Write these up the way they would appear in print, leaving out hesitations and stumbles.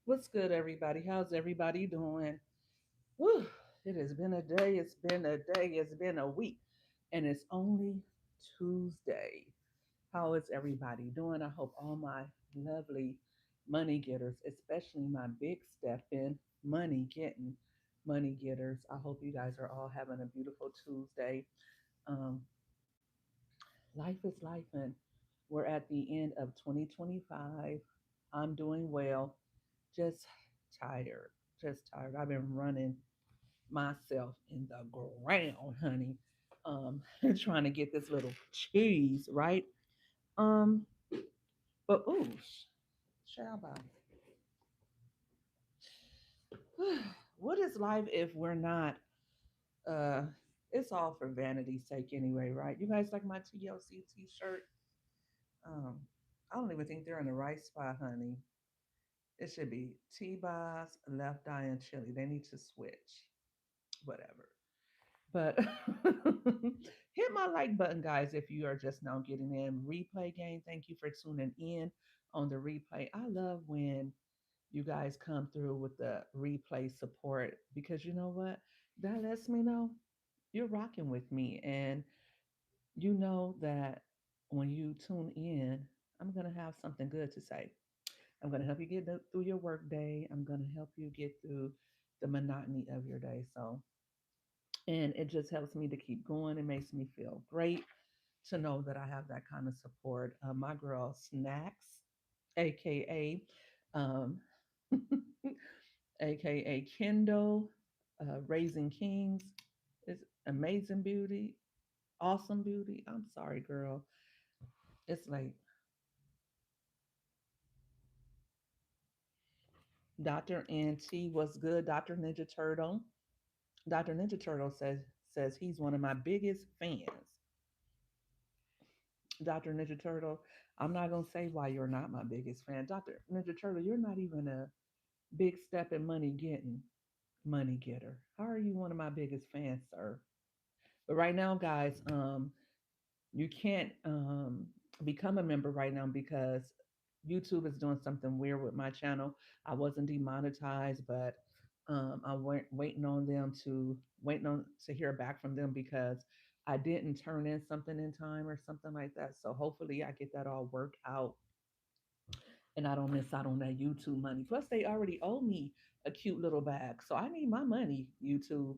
What's good, everybody? How's everybody doing? Whew, it has been a day. It's been a day. It's been a week. And it's only Tuesday. How is everybody doing? I hope all my lovely money getters, especially my big step in money getters, I hope you guys are all having a beautiful Tuesday. Um, Life is life, and we're at the end of 2025. I'm doing well, just tired, just tired. I've been running myself in the ground, honey, trying to get this little cheese right. Um, but ooh, shall what is life if we're not? Uh, it's all for vanity's sake anyway, right? You guys like my TLC T-shirt? Um, I don't even think they're in the right spot, honey. It should be T-Boz, Left Eye, and Chili. They need to switch. Whatever. But hit my like button, guys, if you are just now getting in. Replay game, thank you for tuning in on the replay. I love when you guys come through with the replay support because you know what? That lets me know you're rocking with me. And you know that when you tune in, I'm going to have something good to say. I'm going to help you get through your work day. I'm going to help you get through the monotony of your day. So, and it just helps me to keep going. It makes me feel great to know that I have that kind of support. My girl Snacks, aka, um, aka Kendall, Raising Kings, is amazing beauty, awesome beauty. I'm sorry, girl. It's like Dr. NT was good. Dr. Ninja Turtle. Dr. Ninja Turtle says he's one of my biggest fans. Dr. Ninja Turtle, I'm not gonna say why you're not my biggest fan. Dr. Ninja Turtle, you're not even a big step in money getter. How are you one of my biggest fans, sir? But right now, guys, you can't become a member right now because YouTube is doing something weird with my channel. I wasn't demonetized, but I'm waiting on to hear back from them because I didn't turn in something in time or something like that. So hopefully I get that all worked out and I don't miss out on that YouTube money. Plus, they already owe me a cute little bag, so I need my money, YouTube.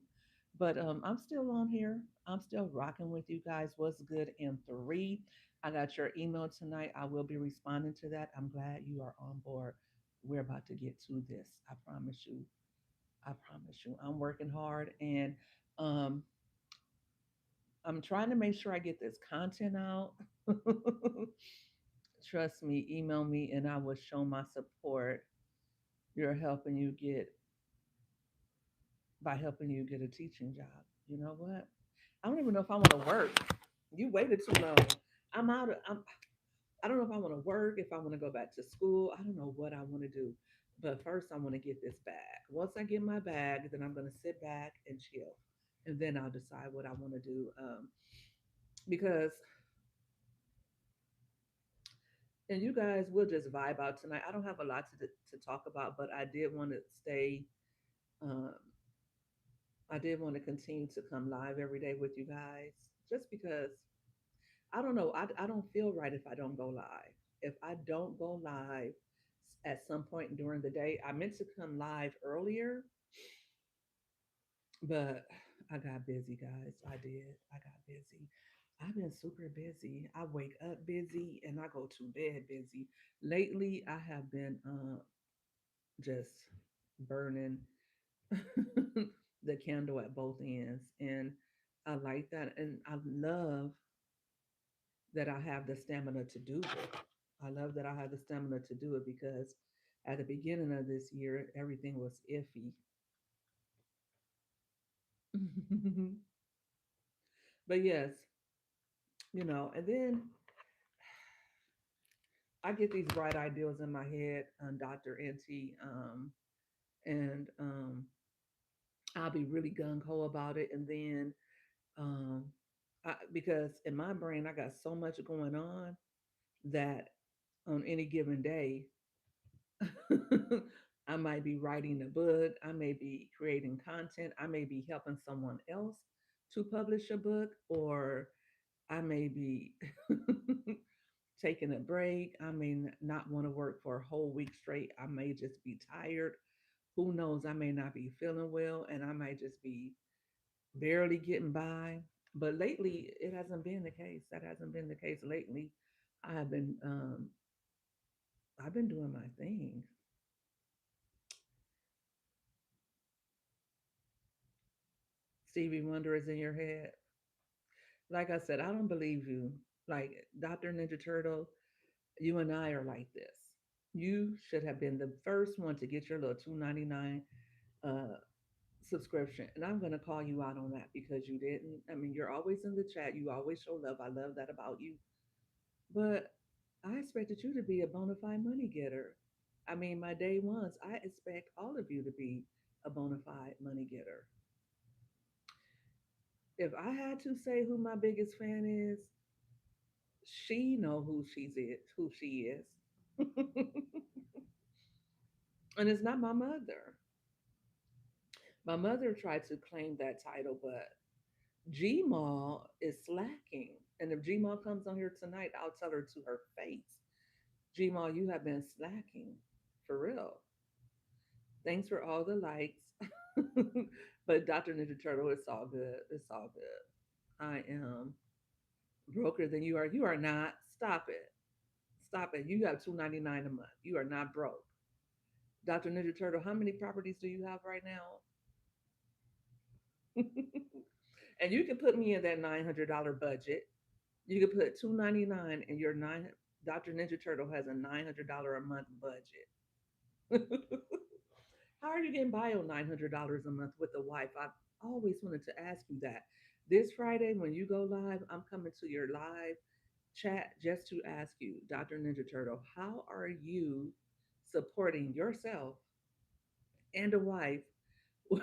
But I'm still on here. I'm still rocking with you guys. What's good in three? I got your email tonight. I will be responding to that. I'm glad you are on board. We're about to get to this. I promise you. I promise you. I'm working hard and um, I'm trying to make sure I get this content out. Trust me, email me and I will show my support. You're helping you get by helping you get a teaching job. You know what? I don't even know if I want to work. You waited too long. I'm out of I don't know if I want to work, if I want to go back to school. I don't know what I want to do. But first I want to get this bag. Once I get my bag, then I'm going to sit back and chill. And then I'll decide what I want to do. Because and you guys will just vibe out tonight. I don't have a lot to talk about, but um, I did want to continue to come live every day with you guys just because I don't know. I don't feel right if I don't go live. If I don't go live at some point during the day, I meant to come live earlier, but I got busy, guys. I did. I got busy. I've been super busy. I wake up busy and I go to bed busy. Lately, I have been just burning the candle at both ends. And I like that. And I love that I have the stamina to do it. I love that I have the stamina to do it because at the beginning of this year, everything was iffy. But yes, and then I get these bright ideas in my head on Dr. NT, and I'll be really gung ho about it. And then, um, because in my brain, I got so much going on that on any given day, I might be writing a book. I may be creating content. I may be helping someone else to publish a book, or I may be taking a break. I may not want to work for a whole week straight. I may just be tired. Who knows? I may not be feeling well, and I might just be barely getting by. But lately, it hasn't been the case. That hasn't been the case lately. I have been, I've been doing my thing. Stevie Wonder is in your head. Like I said, I don't believe you. Like Dr. Ninja Turtle, you and I are like this. You should have been the first one to get your little 2.99 uh subscription. And I'm gonna call you out on that because you didn't. I mean, you're always in the chat, you always show love. I love that about you. But I expected you to be a bona fide money getter. I mean, my day ones, I expect all of you to be a bona fide money getter. If I had to say who my biggest fan is, she know who she is. And it's not my mother. My mother tried to claim that title, but Gmail is slacking. And if Gmail comes on here tonight, I'll tell her to her face. Gmail, you have been slacking. For real. Thanks for all the likes. But Dr. Ninja Turtle, it's all good. It's all good. I am broker than you are. You are not. Stop it. Stop it. You have 2.99 a month. You are not broke. Dr. Ninja Turtle, how many properties do you have right now? And you can put me in that $900 budget. You could put 2.99 in your nine. Dr. Ninja Turtle has a $900 a month budget. How are you getting by on $900 a month with a wife? I've always wanted to ask you that. This Friday, when you go live, I'm coming to your live chat just to ask you, Dr. Ninja Turtle, how are you supporting yourself and a wife with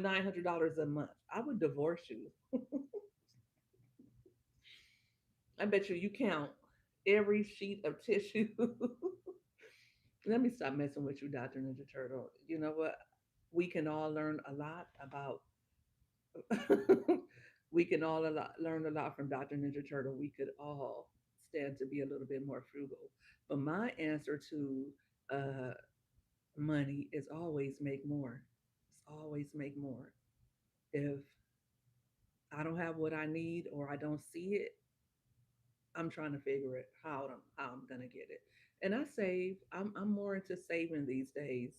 $900 a month? I would divorce you. I bet you count every sheet of tissue. Let me stop messing with you, Dr. Ninja Turtle. You know what? We can all learn a lot about. We can all learn a lot from Dr. Ninja Turtle. We could all stand to be a little bit more frugal. But my answer to uh, money is always make more. It's always make more. If I don't have what I need or I don't see it, I'm trying to figure it how I'm gonna get it. And I save. I'm more into saving these days,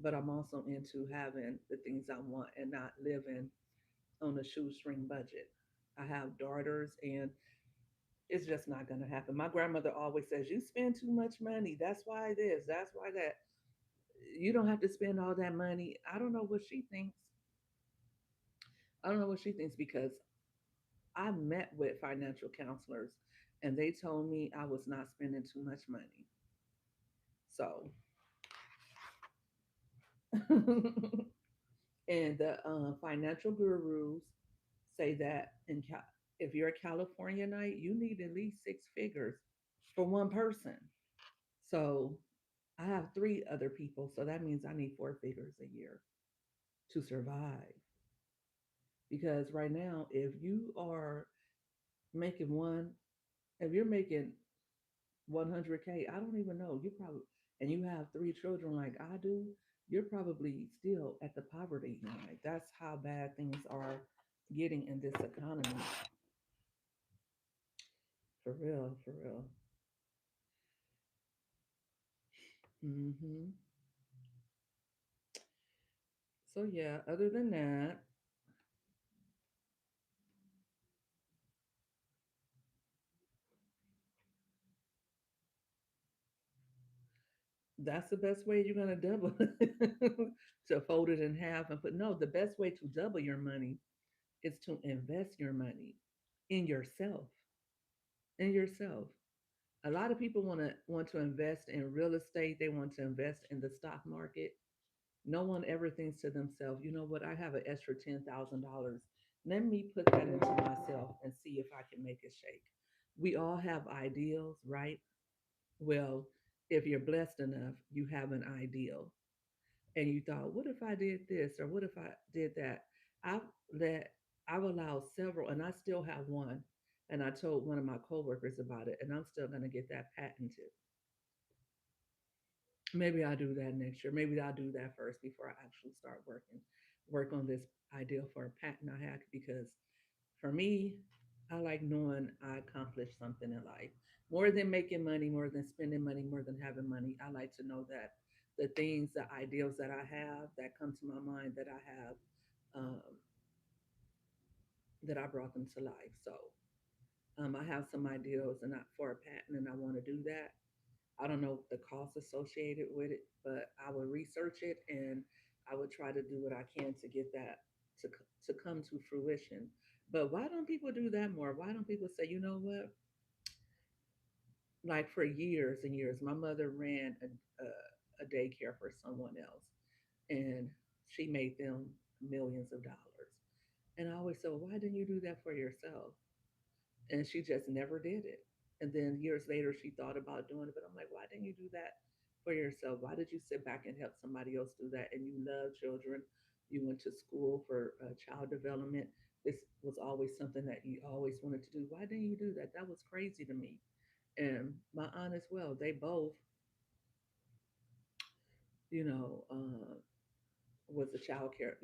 but I'm also into having the things I want and not living on a shoestring budget. I have daughters, and it's just not gonna happen. My grandmother always says, "You spend too much money. That's why this. That's why that." You don't have to spend all that money. I don't know what she thinks. I don't know what she thinks because I met with financial counselors and they told me I was not spending too much money. So, and the financial gurus say that if you're a Californianite, you need at least 6 figures for one person. So, I have 3 other people. So that means I need 4 figures a year to survive. Because right now, if you are making one, if you're making 100K, I don't even know. You probably, and you have 3 children like I do, you're probably still at the poverty line. That's how bad things are getting in this economy. For real, for real. Hmm. So yeah, other than that, that's the best way you're gonna double to fold it in half and put no, the best way to double your money is to invest your money in yourself. In yourself. A lot of people want to invest in real estate. They want to invest in the stock market. No one ever thinks to themselves, you know what? I have an extra $10,000. Let me put that into myself and see if I can make it shake. We all have ideals, right? Well, If you're blessed enough, you have an ideal and you thought, what if I did this or what if I did that? I've let I've allowed several, and I still have one. And I told one of my coworkers about it, and I'm still going to get that patented. Maybe I'll do that next year. Maybe I'll do that first before I actually start work on this idea for a patent I have, because for me, I like knowing I accomplished something in life. More than making money, more than spending money, more than having money. I like to know that the things, the ideals that I have that come to my mind that I have, um, that I brought them to life. So I have some ideals and not for a patent, and I want to do that. I don't know the cost associated with it, but I would research it and I would try to do what I can to get that to come to fruition. But why don't people do that more? Why don't people say, you know what? Like for years and years, my mother ran a daycare for someone else, and she made them millions of dollars. And I always said, well, why didn't you do that for yourself? And she just never did it. And then years later, she thought about doing it, but I'm like, why didn't you do that for yourself? Why did you sit back and help somebody else do that? And you love children. You went to school for child development. This was always something that you always wanted to do. Why didn't you do that? That was crazy to me. And my aunt as well. They both, you know, was a child care,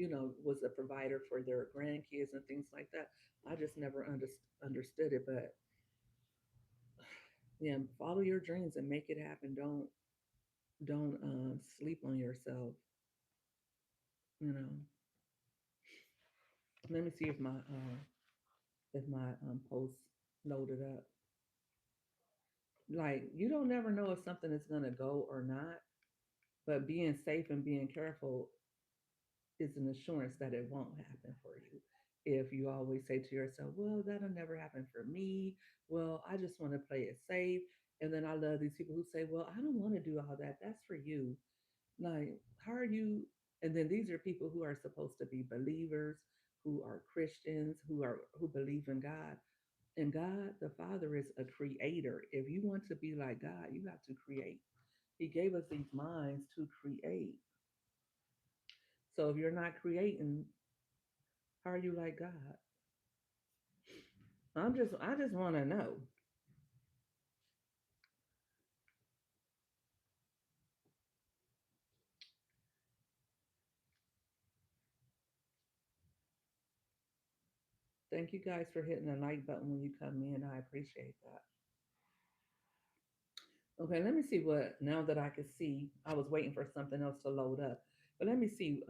was a provider for their grandkids and things like that. I just never understood it, but yeah, follow your dreams and make it happen. Don't sleep on yourself. You know. Let me see if my post loaded up. Like you don't never know if something is gonna go or not, but being safe and being careful is an assurance that it won't happen for you. If you always say to yourself, "Well, that'll never happen for me. Well, I just want to play it safe." And then I love these people who say, "Well, I don't want to do all that. That's for you." Like, how are you? And then these are people who are supposed to be believers, who are Christians, who believe in God. And God, the Father, is a creator. If you want to be like God, you have to create. He gave us these minds to create. So if you're not creating, how are you like God? I just want to know. Thank you guys for hitting the like button when you come in. I appreciate that. Okay, let me see what now that I can see. I was waiting for something else to load up. But let me see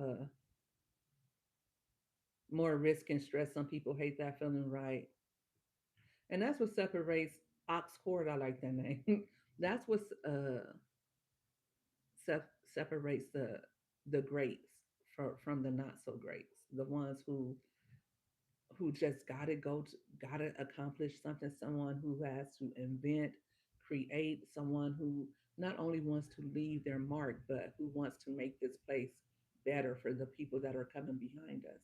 more risk and stress. Some people hate that feeling, right? And that's what separates Oxcord. I like that name. That's what separates the greats from the not so greats. The ones who just gotta accomplish something. Someone who has to invent, create. Someone who not only wants to leave their mark, but who wants to make this place better for the people that are coming behind us.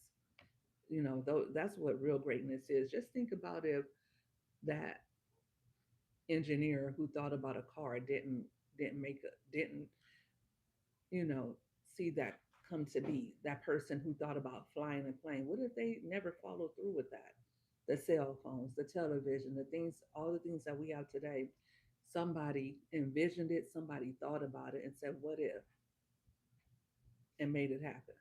Though that's what real greatness is. Just think about if that engineer who thought about a car didn't you know see that come to be. That person who thought about flying a plane, what if they never followed through with that? The cell phones, the television, the things, all the things that we have today, somebody envisioned it, somebody thought about it and said what if, and made it happen.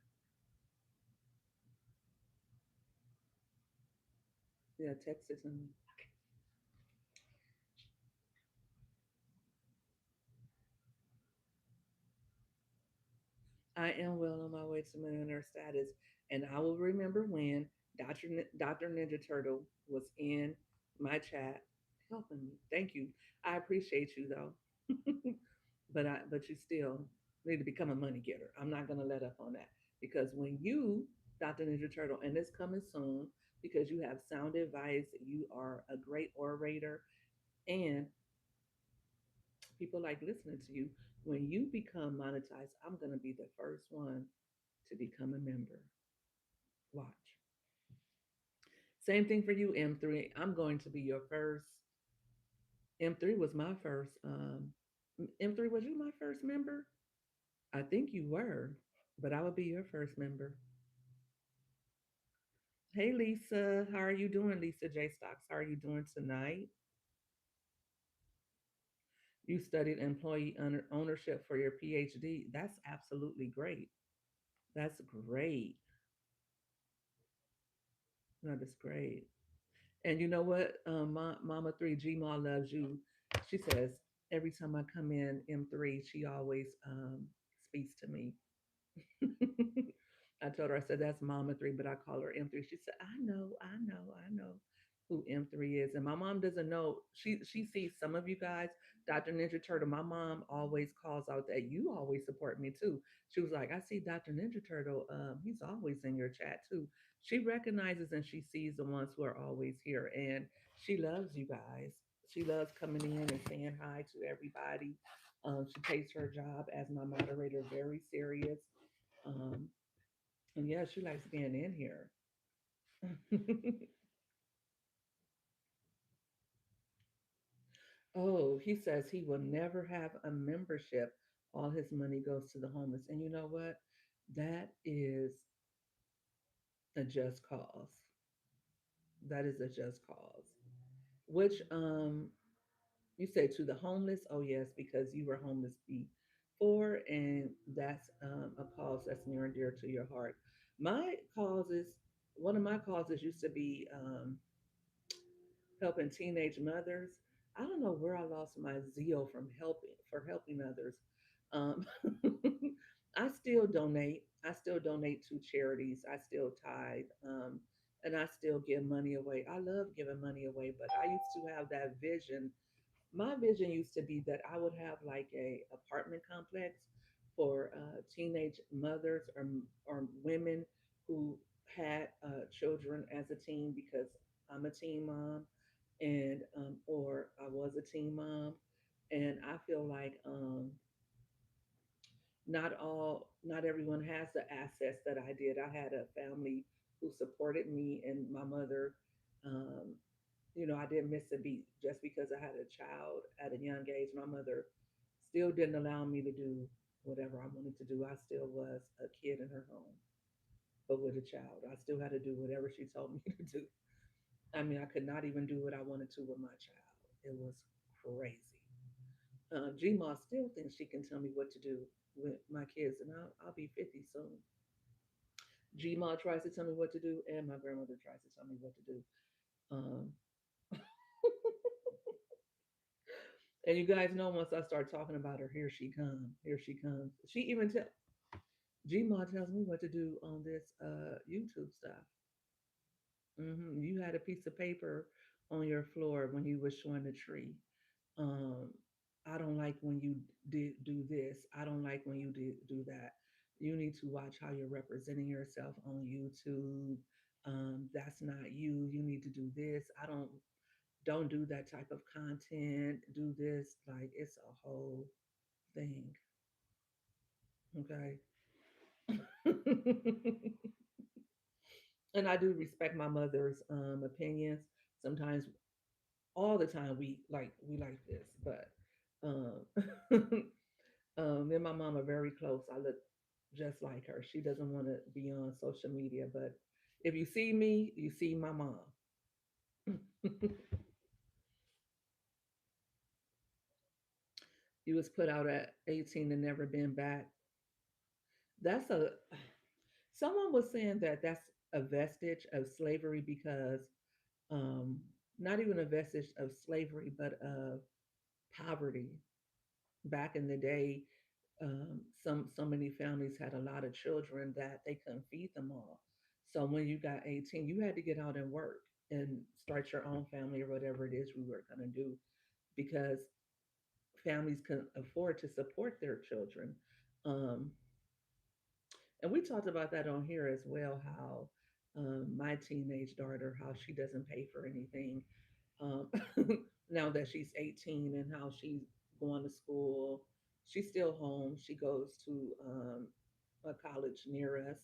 Yeah, Texas. And I am well on my way to millionaire status, and I will remember when Dr. Ninja Turtle was in my chat helping me. Thank you. I appreciate you though, but you still need to become a money getter. I'm not gonna let up on that, because when you, Dr. Ninja Turtle, and it's coming soon, because you have sound advice, you are a great orator, and people like listening to you. When you become monetized, I'm gonna be the first one to become a member. Watch. Same thing for you, M3. I'm going to be your first. M3 was my first. M3, was you my first member? I think you were, but I would be your first member. Hey, Lisa. How are you doing, Lisa J. Stocks? How are you doing tonight? You studied employee ownership for your PhD. That's absolutely great. That's great. That is great. And you know what? Mama 3 Gma loves you. She says every time I come in M3, she always speaks to me. I told her, I said, that's Mama 3, but I call her M3. She said, I know who M3 is. And my mom doesn't know. She sees some of you guys, Dr. Ninja Turtle. My mom always calls out that you always support me too. She was like, I see Dr. Ninja Turtle. He's always in your chat too. She recognizes and she sees the ones who are always here. And she loves you guys. She loves coming in and saying hi to everybody. She takes her job as my moderator very serious. Um, and yeah, she likes being in here. Oh, he says he will never have a membership. All his money goes to the homeless. And you know what? That is a just cause. That is a just cause. Which you say to the homeless? Oh yes, because you were homeless before, and that's a cause that's near and dear to your heart. My causes, one of my causes used to be helping teenage mothers. I don't know where I lost my zeal from helping others. Um, I still donate. I still donate to charities. I still tithe, and I still give money away. I love giving money away, but I used to have that vision. My vision used to be that I would have like a apartment complex for teenage mothers or women who had children as a teen, because I'm a teen mom, and or I was a teen mom, and I feel like not everyone has the access that I did. I had a family who supported me and my mother. Um, I didn't miss a beat just because I had a child at a young age. My mother still didn't allow me to do whatever I wanted to do. I still was a kid in her home, but with a child. I still had to do whatever she told me to do. I mean, I could not even do what I wanted to with my child. It was crazy. Gma still thinks she can tell me what to do with my kids, and I'll be 50 soon. Gma tries to tell me what to do, and my grandmother tries to tell me what to do. Um, and you guys know, once I start talking about her, here she comes. Here she comes. She even Gma tells me what to do on this YouTube stuff. You had a piece of paper on your floor when you was showing the tree. um I don't like when you did do this. I don't like when you did do that. You need to watch how you're representing yourself on YouTube. That's not you. You need to do this. I don't do that type of content. Do this. Like, it's a whole thing. Okay. And I do respect my mother's opinions. Sometimes, all the time, we like this, but um me and my mom are very close. I look just like her. She doesn't want to be on social media, but if you see me, you see my mom. You was put out at 18 and never been back. That's a Someone was saying that that's a vestige of slavery, because um not even a vestige of slavery, but of poverty. Back in the day, so many families had a lot of children that they couldn't feed them all. So when you got 18, you had to get out and work and start your own family or whatever it is we were going to do, because families couldn't afford to support their children. Um, and we talked about that on here as well, how my teenage daughter, how she doesn't pay for anything um, now that she's 18, and how she's going to school. She's still home. She goes to a college near us,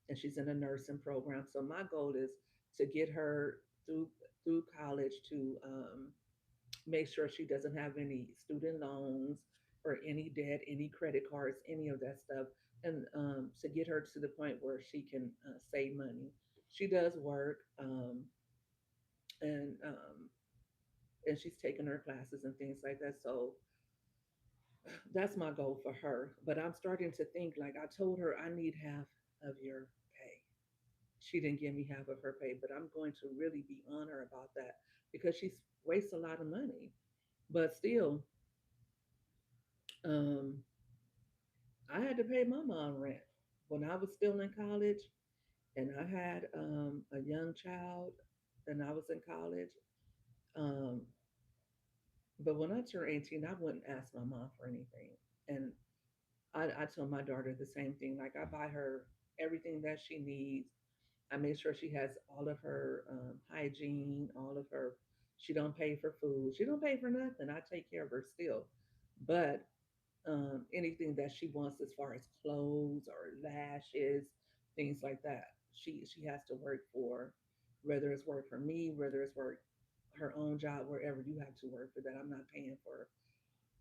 and she's in a nursing program. So my goal is to get her through college, to make sure she doesn't have any student loans, or any debt, any credit cards, any of that stuff, and to get her to the point where she can save money. She does work, and she's taking her classes and things like that. So that's my goal for her. But I'm starting to think, like, I told her I need half of your pay. She didn't give me half of her pay, but I'm going to really be on her about that because she's wastes a lot of money. But still, um, I had to pay my mom rent when I was still in college, and I had a young child, and I was in college. Um, but when I turned 18, I wouldn't ask my mom for anything, and I tell my daughter the same thing. Like, I buy her everything that she needs. I make sure she has all of her hygiene, all of her. She don't pay for food. She don't pay for nothing. I take care of her still, but anything that she wants as far as clothes or lashes, things like that, she has to work for. Whether it's work for me, whether it's work her own job, wherever you have to work for that. I'm not paying for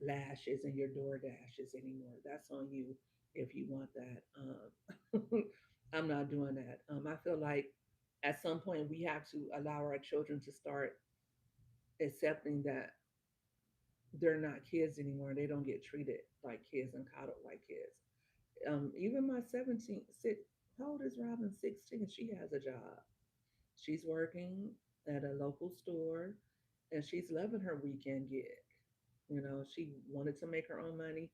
lashes and your door dashes anymore. That's on you if you want that. I'm not doing that. I feel like at some point we have to allow our children to start accepting that they're not kids anymore. They don't get treated like kids and coddled like kids. Even my 17, how old is Robin? 16. She has a job. She's working at a local store, and she's loving her weekend gig. She wanted to make her own money.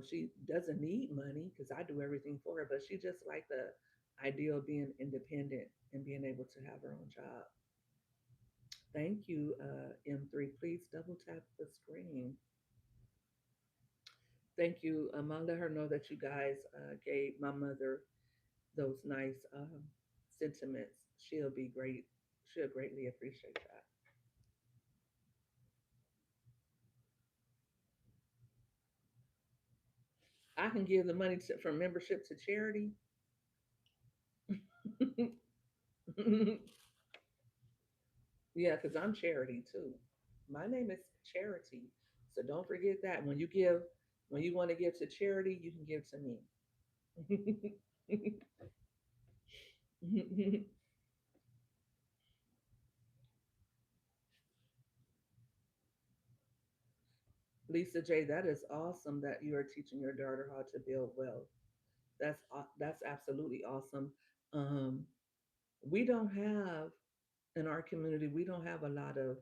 She doesn't need money because I do everything for her, but she just like the idea of being independent and being able to have her own job. Thank you, M3. Please double tap the screen. Thank you. I'll let her know that you guys gave my mother those nice sentiments. She'll be great. She'll greatly appreciate that. I can give the money from membership to charity. Yeah, because I'm charity too. My name is Charity. So don't forget that. When you want to give to charity, you can give to me. Lisa J, that is awesome that you are teaching your daughter how to build wealth. That's absolutely awesome. Um, we don't have in our community, we don't have a lot of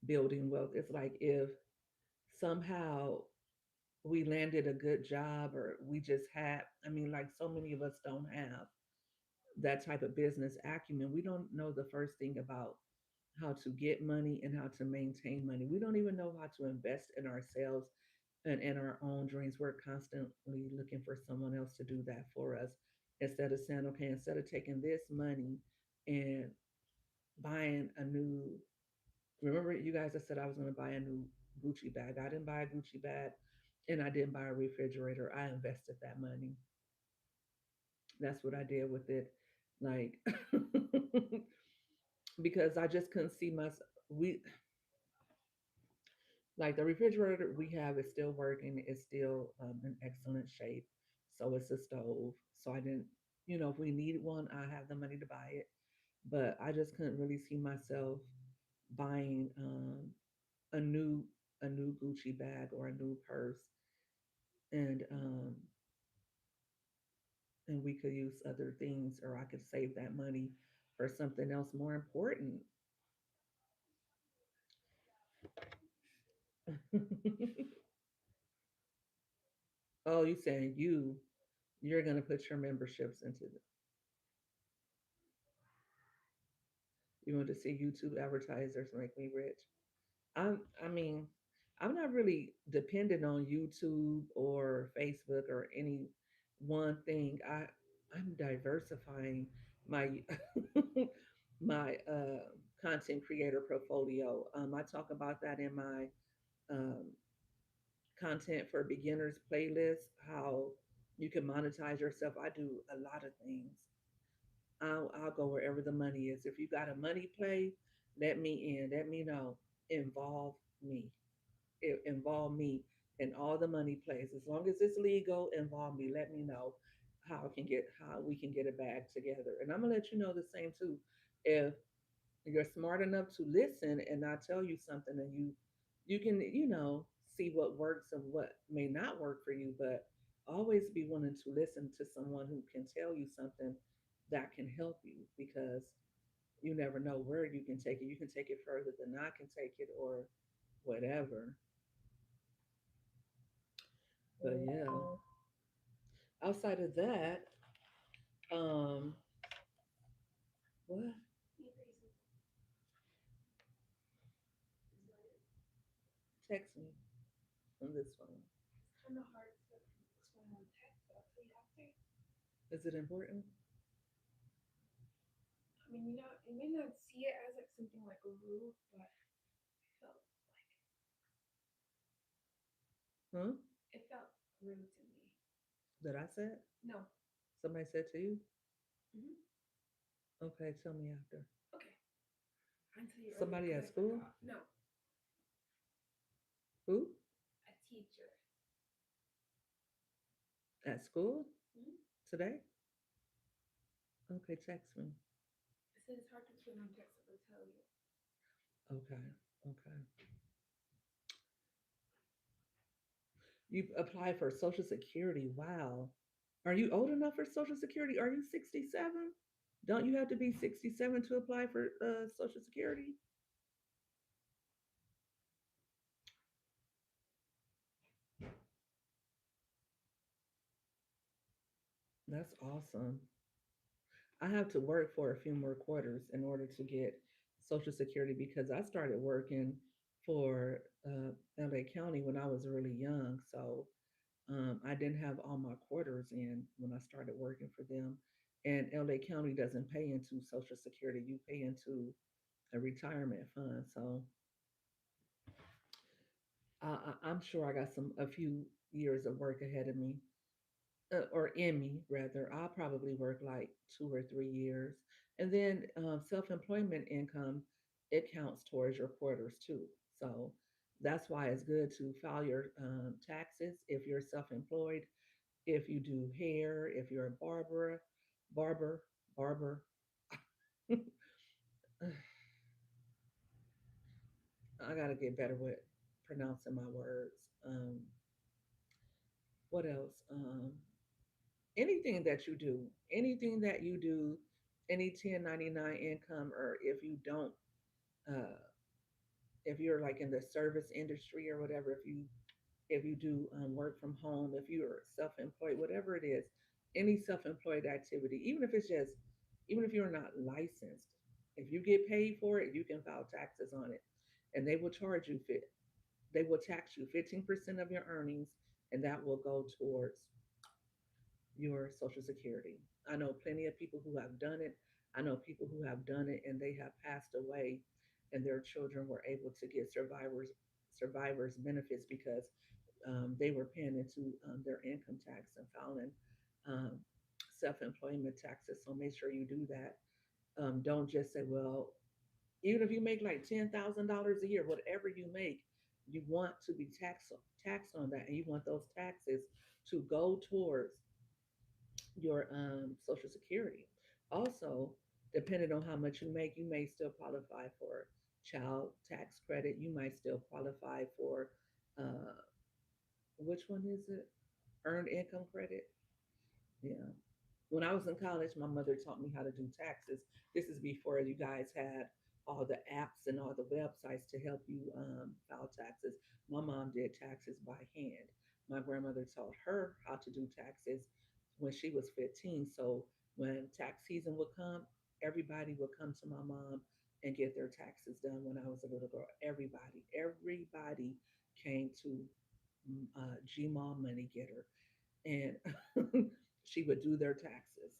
building wealth. It's like if somehow we landed a good job or we just had, I mean, like so many of us don't have that type of business acumen. We don't know the first thing about how to get money and how to maintain money. We don't even know how to invest in ourselves and in our own dreams. We're constantly looking for someone else to do that for us instead of saying, okay, instead of taking this money and buying a new, remember you guys, I said I was going to buy a new Gucci bag. I didn't buy a Gucci bag and I didn't buy a refrigerator. I invested that money. That's what I did with it. Like, because I just couldn't see myself. We like the refrigerator we have is still working. It's still in excellent shape. So it's a stove. So I didn't, if we needed one, I have the money to buy it. But I just couldn't really see myself buying a new a new Gucci bag or a new purse, and we could use other things, or I could save that money for something else more important. Oh, you saying you're gonna put your memberships into you want to see YouTube advertisers make me rich. I mean, I'm not really dependent on YouTube or Facebook or any one thing. I'm diversifying my my content creator portfolio. I talk about that in my um, content for beginners playlist. How you can monetize yourself. I do a lot of things. I'll go wherever the money is. If you got a money play, let me in. Let me know. Involve me. Involve me and all the money plays. As long as it's legal, involve me. Let me know how we can get a bag together. And I'm gonna let you know the same too. If you're smart enough to listen and not tell you something, and you can see what works and what may not work for you, but always be willing to listen to someone who can tell you something that can help you, because you never know where you can take it. You can take it further than I can take it, or whatever. But yeah, outside of that, um what? Text me on this phone. Is it important? Huh? That I said? Somebody said to you? Okay, tell me after. Somebody at school? Who? At school? Today? Okay, text me. Okay, okay. You apply for Social Security. Wow. Are you old enough for Social Security? Are you 67? Don't you have to be 67 to apply for Social Security? That's awesome. I have to work for a few more quarters in order to get Social Security, because I started working for LA County when I was really young. So I didn't have all my quarters in when I started working for them. And LA County doesn't pay into Social Security, you pay into a retirement fund. So I'm sure I got a few years of work ahead of me, or in me rather. I'll probably work like 2 or 3 years, and then self-employment income, it counts towards your quarters too. So that's why it's good to file your taxes if you're self-employed. If you do hair, if you're a barber, barber. I gotta get better with pronouncing my words. What else? Anything that you do, any 1099 income, or if you don't, uh, if you're like in the service industry or whatever, if you do work from home, if you're self-employed, whatever it is, any self-employed activity, even if you're not licensed, if you get paid for it, you can file taxes on it, and they will tax you 15% of your earnings, and that will go towards your Social Security. I know plenty of people who have done it. I know people who have done it and they have passed away, and their children were able to get survivors benefits, because they were paying into their income tax and filing um, self-employment taxes. So make sure you do that. Don't just say, well, even if you make like $10,000 a year, whatever you make, you want to be taxed on that, and you want those taxes to go towards your Social Security. Also, depending on how much you make, you may still qualify for child tax credit. You might still qualify for uh, which one is it? Earned income credit. Yeah. When I was in college, my mother taught me how to do taxes. This is before you guys had all the apps and all the websites to help you file taxes. My mom did taxes by hand. My grandmother taught her how to do taxes when she was 15. So when tax season would come, everybody would come to my mom and get their taxes done when I was a little girl. Everybody came to Gmail Money Getter, and she would do their taxes,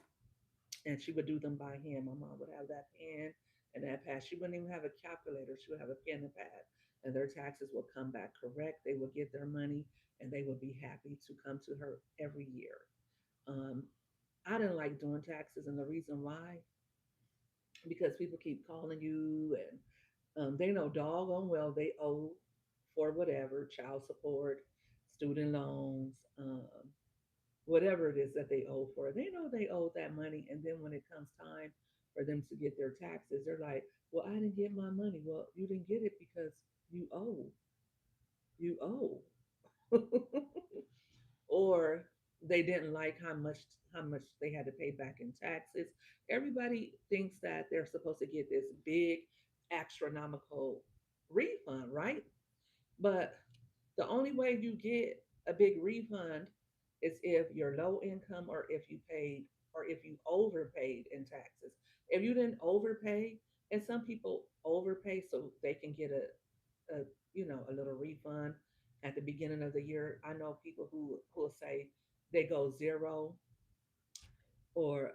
and she would do them by hand. My mom would have that pen and that pad. She wouldn't even have a calculator. She would have a pen and pad, and their taxes would come back correct. They would get their money, and they would be happy to come to her every year. Um, I didn't like doing taxes, and the reason why, because people keep calling you, and they know doggone well they owe for whatever child support, student loans, whatever it is that they owe for. They know they owe that money, and then when it comes time for them to get their taxes, they're like, "Well, I didn't get my money." Well, you didn't get it because you owe. You owe. Or they didn't like how much they had to pay back in taxes. Everybody thinks that they're supposed to get this big astronomical refund, right? But the only way you get a big refund is if you're low income or if you paid or if you overpaid in taxes. If you didn't overpay, and some people overpay so they can get a little refund at the beginning of the year. I know people who will say they go zero or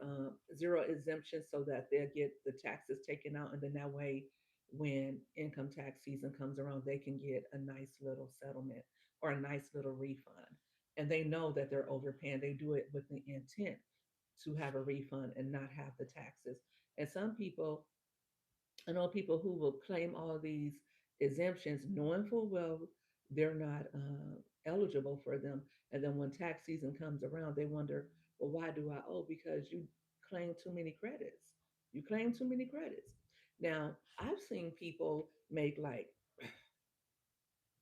zero exemption so that they'll get the taxes taken out, and then that way when income tax season comes around they can get a nice little settlement or a nice little refund, and they know that they're overpaying. They do it with the intent to have a refund and not have the taxes. And some people, I know people who will claim all these exemptions knowing full well they're not eligible for them. And then when tax season comes around, they wonder, well, why do I owe? Because you claim too many credits. You claim too many credits. Now, I've seen people make like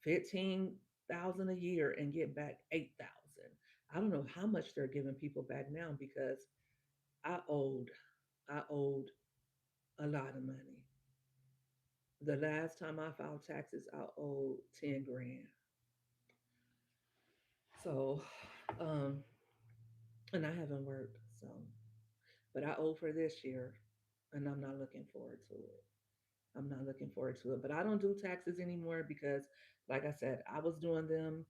15,000 a year and get back 8,000. I don't know how much they're giving people back now because I owed I owed a lot of money. The last time I filed taxes, I owed 10 grand. So, um, and I haven't worked. So, but I owe for this year and I'm not looking forward to it. I'm not looking forward to it. But I don't do taxes anymore because, like I said, I was doing them,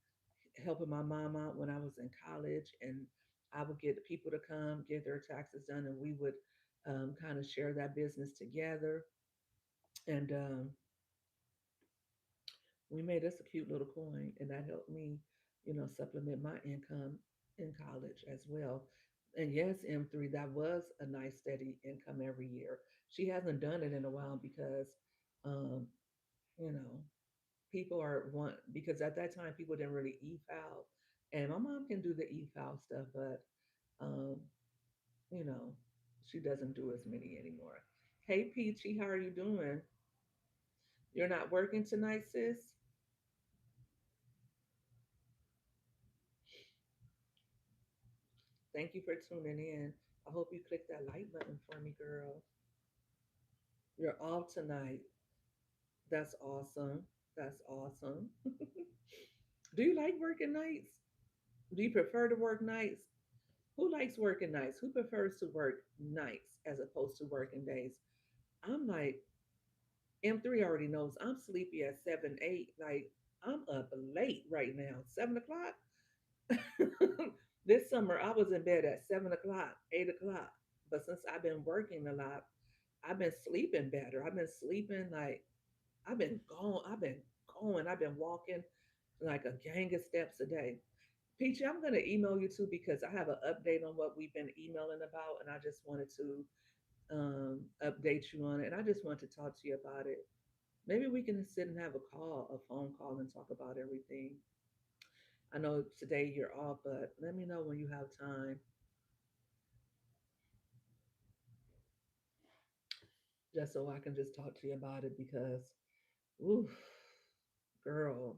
helping my mom out when I was in college. And I would get people to come get their taxes done and we would kind of share that business together. And we made us a cute little coin, and that helped me, supplement my income in college as well. And yes, M3, that was a nice steady income every year. She hasn't done it in a while because, um, you know, people are want because at that time people didn't really e-file, and my mom can do the e-file stuff, but um, you know, she doesn't do as many anymore. Hey, Peachy, how are you doing? You're not working tonight, sis? Thank you for tuning in. I hope you click that like button for me, girl. You're off tonight. That's awesome. That's awesome. Do you like working nights? Do you prefer to work nights? Who likes working nights? Who prefers to work nights as opposed to working days? I'm like, M3 already knows I'm sleepy at 7, 8. Like, I'm up late right now, 7 o'clock. This summer, I was in bed at 7 o'clock, 8 o'clock. But since I've been working a lot, I've been sleeping better. I've been sleeping like I've been gone. I've been going. I've been walking like a gang of steps a day. Peachy, I'm gonna email you too because I have an update on what we've been emailing about, and I just wanted to update you on it. And I just wanted to talk to you about it. Maybe we can sit and have a phone call, and talk about everything. I know today you're off, but let me know when you have time, just so I can just talk to you about it because, ooh, girl,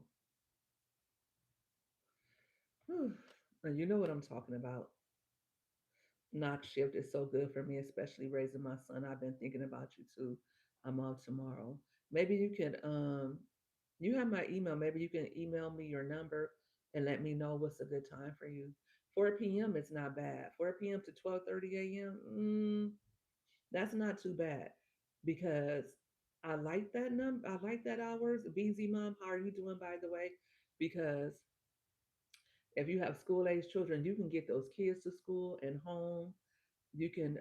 whew, and you know what I'm talking about. Knock shift is so good for me, especially raising my son. I've been thinking about you too. I'm off tomorrow. Maybe you can you have my email. Maybe you can email me your number and let me know what's a good time for you. 4 p.m. is not bad. 4 p.m. to 12:30 a.m. That's not too bad because I like that number. I like that hours. BZ mom, how are you doing by the way? Because if you have school age children, you can get those kids to school and home. You can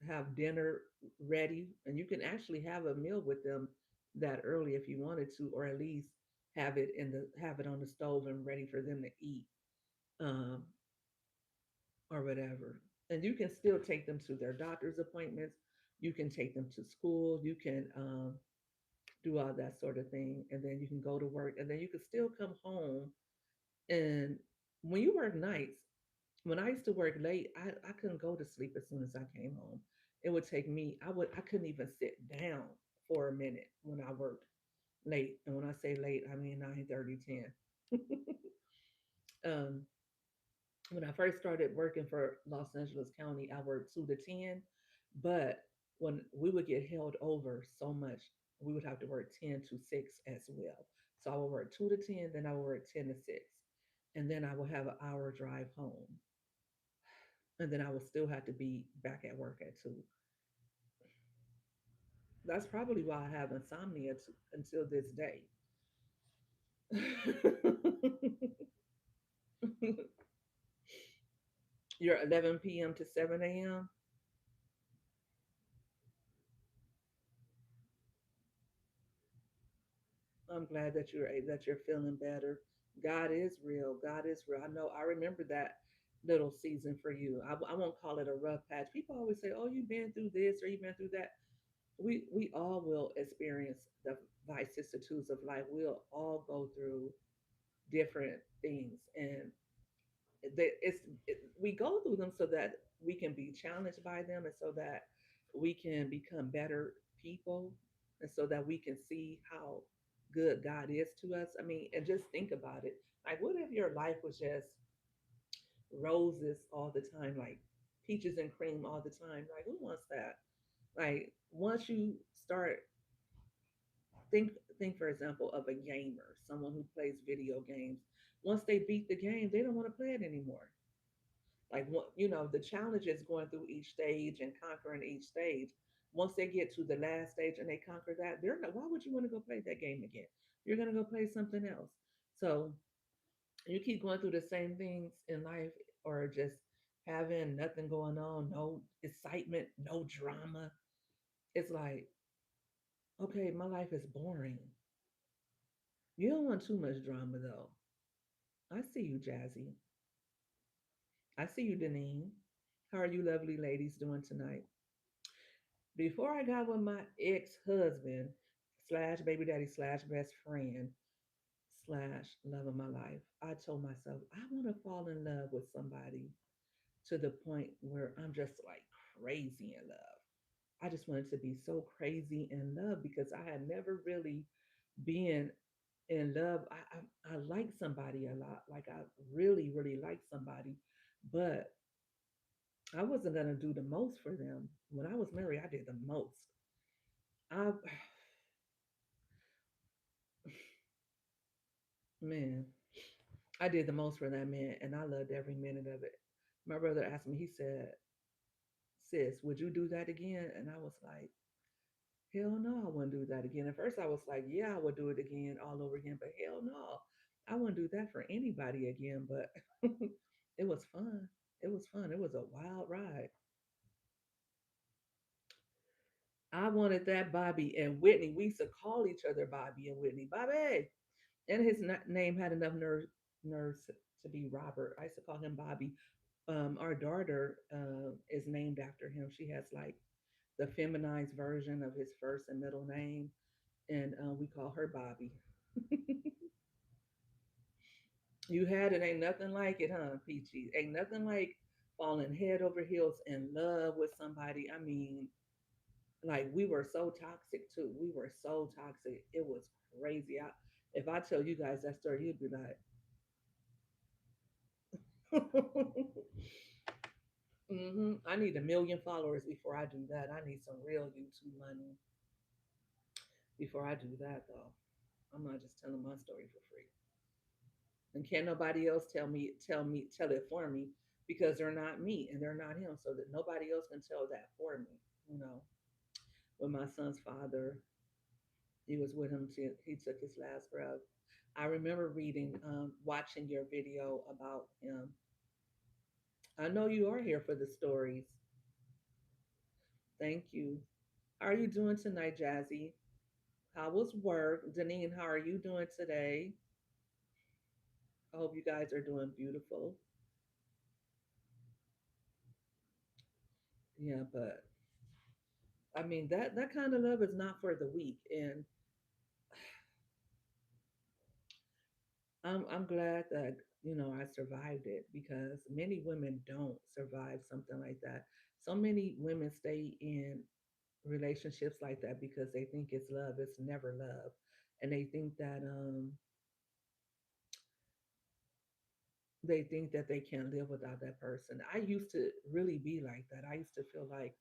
have dinner ready, and you can actually have a meal with them that early if you wanted to, or at least have it on the stove and ready for them to eat, um, or whatever. And you can still take them to their doctor's appointments. You can take them to school. You can do all that sort of thing, and then you can go to work, and then you can still come home And when you work nights, when I used to work late, I couldn't go to sleep as soon as I came home. It would take me, I couldn't even sit down for a minute when I worked late. And when I say late, I mean 9:30, 10. um, when I first started working for Los Angeles County, I worked 2 to 10. But when we would get held over so much, we would have to work 10 to 6 as well. So I would work 2 to 10, then I would work 10 to 6. And then I would have an hour drive home. And then I would still have to be back at work at 2. That's probably why I have insomnia until this day. You're 11 p.m. to 7 a.m. I'm glad that you're feeling better. God is real. God is real. I know. I remember that little season for you. I won't call it a rough patch. People always say, "Oh, you've been through this or you've been through that." We all will experience the vicissitudes of life. We'll all go through different things, and we go through them so that we can be challenged by them, and so that we can become better people, and so that we can see how good God is to us. I mean, and just think about it. Like, what if your life was just roses all the time, like peaches and cream all the time? Like, who wants that? Like, once you start think for example of a gamer, someone who plays video games. Once they beat the game, they don't want to play it anymore. Like, what, the challenge is going through each stage and conquering each stage. Once they get to the last stage and they conquer that, they're not, why would you want to go play that game again? You're going to go play something else. So you keep going through the same things in life, or just having nothing going on, no excitement, no drama. It's like, okay, my life is boring. You don't want too much drama though. I see you, Jazzy. I see you, Deneen. How are you lovely ladies doing tonight? Before I got with my ex-husband slash baby daddy slash best friend slash love of my life, I told myself I want to fall in love with somebody to the point where I'm just like crazy in love. I just wanted to be so crazy in love because I had never really been in love. I like somebody a lot. Like, I really, really like somebody, but I wasn't gonna do the most for them. When I was married, I did the most. I Man, I did the most for that man, and I loved every minute of it. My brother asked me, he said, "Sis, would you do that again?" And I was like, "Hell no, I wouldn't do that again." At first, I was like, "Yeah, I would do it again, all over again," but hell no, I wouldn't do that for anybody again. But it was fun. It was fun. It was a wild ride. I wanted that Bobby and Whitney. We used to call each other Bobby and Whitney. Bobby, and his name had enough nerves to be Robert. I used to call him Bobby. Our daughter is named after him. She has like the feminized version of his first and middle name, and we call her Bobby. You had it, ain't nothing like it, huh, Peachy? Ain't nothing like falling head over heels in love with somebody. I mean, like, we were so toxic too. We were so toxic. It was crazy. If I tell you guys that story, you'd be like, I need 1 million followers before I do that. I need some real YouTube money before I do that, though. I'm not just telling my story for free. And can't nobody else tell it for me, because they're not me and they're not him. So that nobody else can tell that for me. You know, when my son's father, he was with him till he took his last breath. I remember watching your video about him. I know you are here for the stories. Thank you. How are you doing tonight, Jazzy? How was work? Deneen, how are you doing today? I hope you guys are doing beautiful. Yeah, but I mean, that kind of love is not for the weak, and I'm glad that. I survived it because many women don't survive something like that. So many women stay in relationships like that because they think it's love. It's never love. And they think that they can't live without that person. I used to really be like that. I used to feel like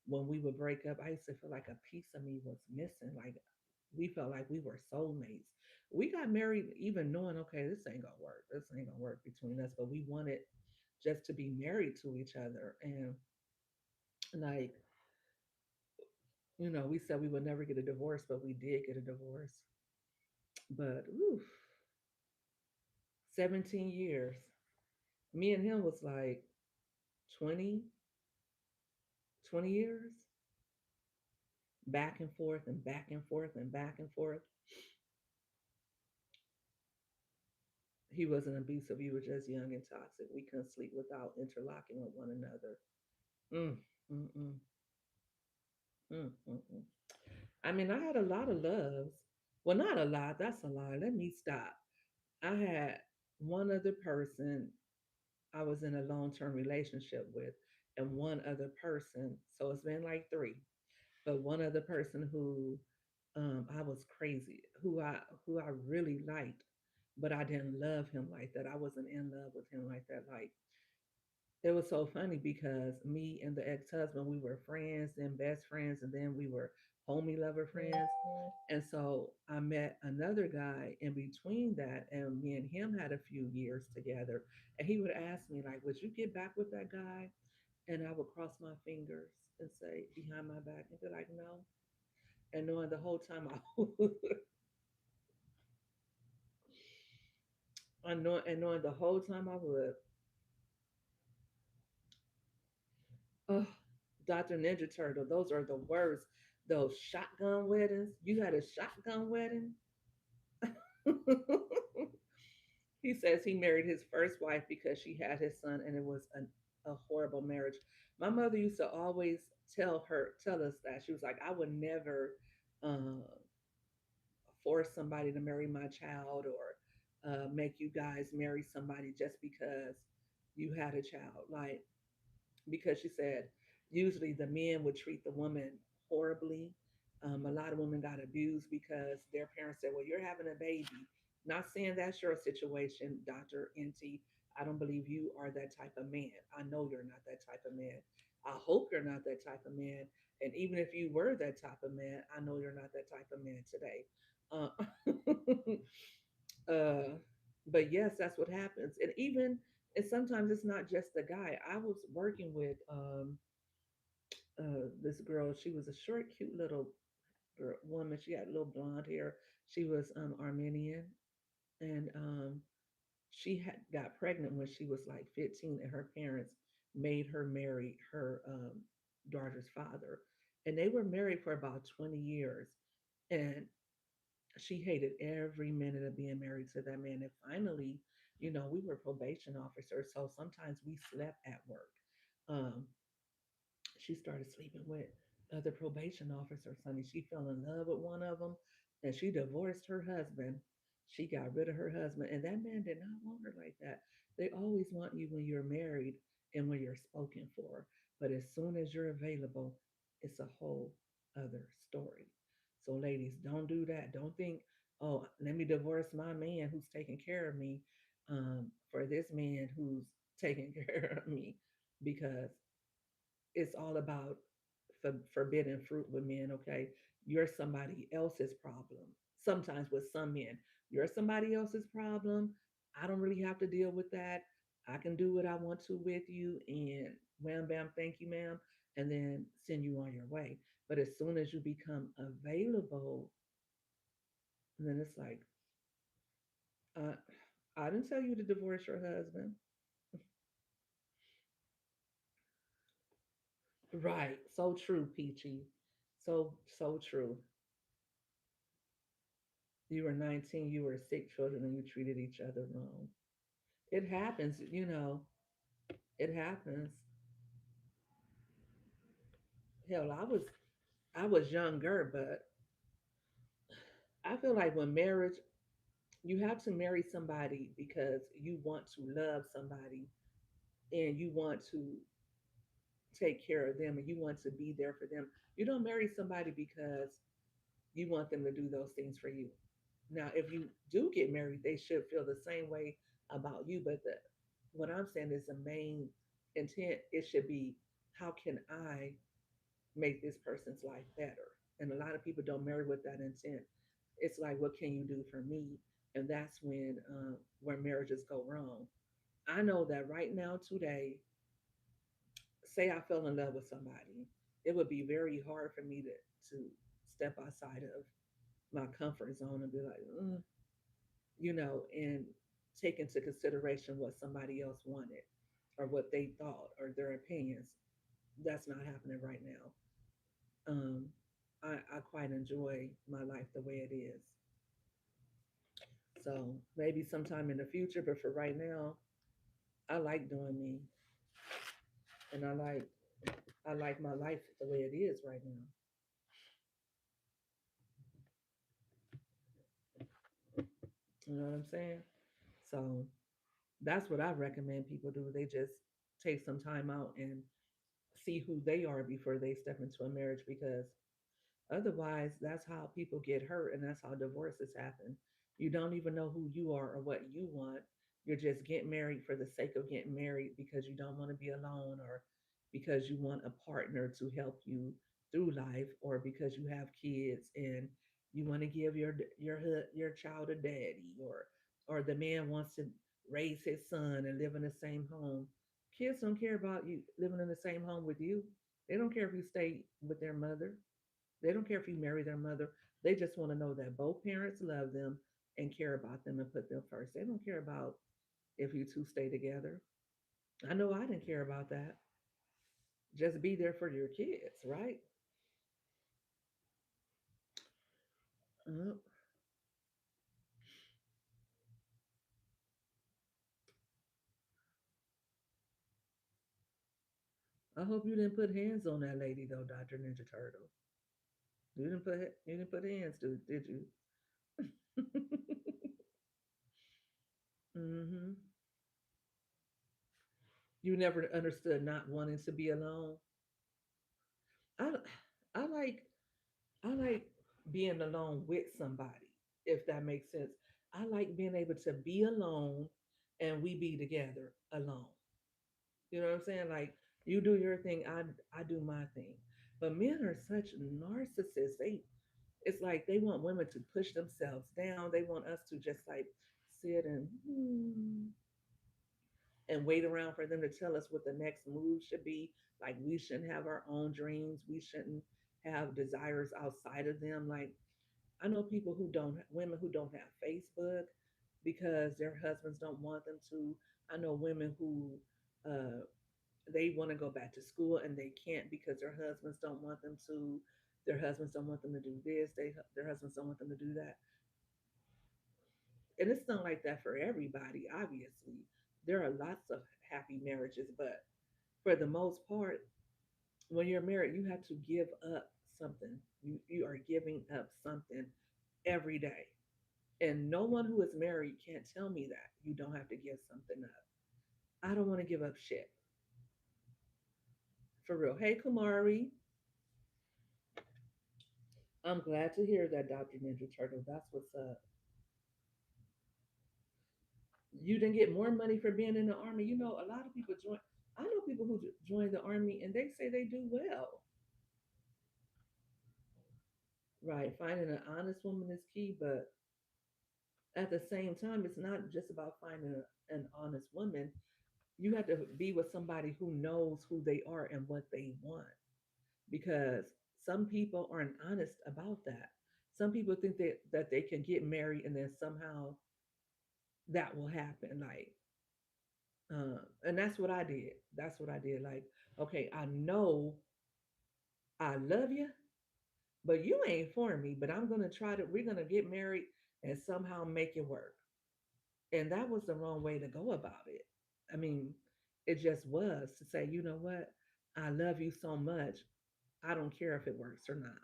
when we would break up, I used to feel like a piece of me was missing. Like we felt like we were soulmates. We got married even knowing, okay, this ain't gonna work. This ain't gonna work between us. But we wanted just to be married to each other. And like, we said we would never get a divorce, but we did get a divorce. But oof, 17 years. Me and him was like 20, 20 years, back and forth and back and forth and back and forth. He wasn't abusive. He was just young and toxic. We couldn't sleep without interlocking with one another. Mm, mm, mm, mm, mm, mm. I mean, I had a lot of loves. Well, not a lot. That's a lie. Let me stop. I had one other person I was in a long term relationship with, and one other person. So it's been like three, but one other person who I was crazy, who I really liked, but I didn't love him like that. I wasn't in love with him like that. Like it was so funny because me and the ex-husband, we were friends, then best friends, and then we were homie lover friends. And so I met another guy in between that, and me and him had a few years together. And he would ask me, like, would you get back with that guy? And I would cross my fingers and say behind my back and be like, no. And knowing the whole time knowing the whole time I would. Oh, Dr. Ninja Turtle, those are the worst. Those shotgun weddings. You had a shotgun wedding? He says he married his first wife because she had his son and it was a horrible marriage. My mother used to always tell us that. She was like, I would never uh, force somebody to marry my child or make you guys marry somebody just because you had a child. Like, because she said usually the men would treat the woman horribly. A lot of women got abused because their parents said, well, you're having a baby. Not saying that's your situation, Dr. NT. I don't believe you are that type of man. I know you're not that type of man. I hope you're not that type of man. And even if you were that type of man, I know you're not that type of man today. Uh, but yes, that's what happens. And sometimes it's not just the guy. I was working with this girl. She was a short, cute little woman. She had little blonde hair. She was Armenian, and she had got pregnant when she was like 15, and her parents made her marry her daughter's father, and they were married for about 20 years, and she hated every minute of being married to that man. And finally, we were probation officers, so sometimes we slept at work. Um, she started sleeping with other probation officers, honey. She fell in love with one of them and she divorced her husband. She got rid of her husband, and that man did not want her like that. They always want you when you're married and when you're spoken for. But as soon as you're available, it's a whole other story. So, ladies, don't do that. Don't think, oh, let me divorce my man who's taking care of me for this man who's taking care of me, because it's all about forbidden fruit with men, okay? You're somebody else's problem. Sometimes with some men, you're somebody else's problem. I don't really have to deal with that. I can do what I want to with you and wham bam, thank you, ma'am, and then send you on your way. But as soon as you become available, then it's like, uh, I didn't tell you to divorce your husband. Right. So true, Peachy. So true. You were 19, you were sick children, and you treated each other wrong. It happens, it happens. Hell, I was younger, but I feel like when marriage, You have to marry somebody because you want to love somebody and you want to take care of them and you want to be there for them. You don't marry somebody because you want them to do those things for you. Now, if you do get married, they should feel the same way about you. But what I'm saying is the main intent, it should be how can I make this person's life better? And a lot of people don't marry with that intent. It's like, what can you do for me? And that's when where marriages go wrong. I know that right now, today, say I fell in love with somebody, it would be very hard for me to step outside of my comfort zone and be like, and take into consideration what somebody else wanted or what they thought or their opinions. That's not happening right now. I quite enjoy my life the way it is. So maybe sometime in the future, but for right now, I like doing me, and I like my life the way it is right now. You know what I'm saying? So that's what I recommend people do. They just take some time out and see who they are before they step into a marriage because otherwise, that's how people get hurt and that's how divorces happen. You don't even know who you are or what you want. You're just getting married for the sake of getting married because you don't want to be alone or because you want a partner to help you through life or because you have kids and you want to give your child a daddy or the man wants to raise his son and live in the same home. Kids don't care about you living in the same home with you. They don't care if you stay with their mother. They don't care if you marry their mother. They just want to know that both parents love them and care about them and put them first. They don't care about if you two stay together. I know I didn't care about that. Just be there for your kids, right? Uh, I hope you didn't put hands on that lady though, Dr. Ninja Turtle. You didn't put hands, did you? hmm You never understood not wanting to be alone. I I like I like being alone with somebody, if that makes sense. I like being able to be alone and we be together alone. You know what I'm saying? Like you do your thing, I do my thing. But men are such narcissists. It's like they want women to push themselves down. They want us to just like sit and wait around for them to tell us what the next move should be. Like we shouldn't have our own dreams. We shouldn't have desires outside of them. Like I know people who don't, women who don't have Facebook because their husbands don't want them to. I know women who uh, they want to go back to school and they can't because their husbands don't want them to. Their husbands don't want them to do this. Their husbands don't want them to do that. And it's not like that for everybody. Obviously, there are lots of happy marriages, but for the most part, when you're married, you have to give up something. You are giving up something every day. And no one who is married can't tell me that you don't have to give something up. I don't want to give up shit. For real. Hey, Kumari. I'm glad to hear that, Dr. Ninja Turtle. That's what's up. You didn't get more money for being in the army. You know, a lot of people join. I know people who join the army and they say they do well. Right. Finding an honest woman is key, but at the same time, it's not just about finding an honest woman. You have to be with somebody who knows who they are and what they want because some people aren't honest about that. Some people think that they can get married and then somehow that will happen. Like, and that's what I did. That's what I did. Like, okay, I know I love you, but you ain't for me. But I'm gonna try to. We're gonna get married and somehow make it work. And that was the wrong way to go about it. I mean, it just was to say, you know what? I love you so much. I don't care if it works or not.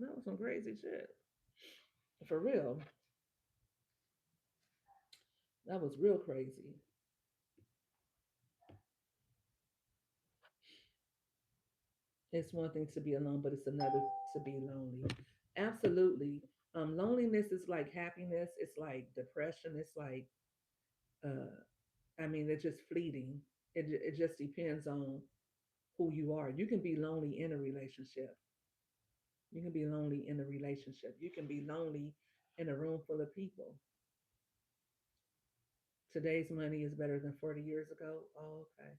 That was some crazy shit. For real. That was real crazy. It's one thing to be alone, but it's another to be lonely. Absolutely. Loneliness is like happiness. It's like depression. It's like, uh, I mean, it's just fleeting. It just depends on who you are. You can be lonely in a relationship. You can be lonely in a relationship. You can be lonely in a room full of people. Today's money is better than 40 years ago. Oh, okay.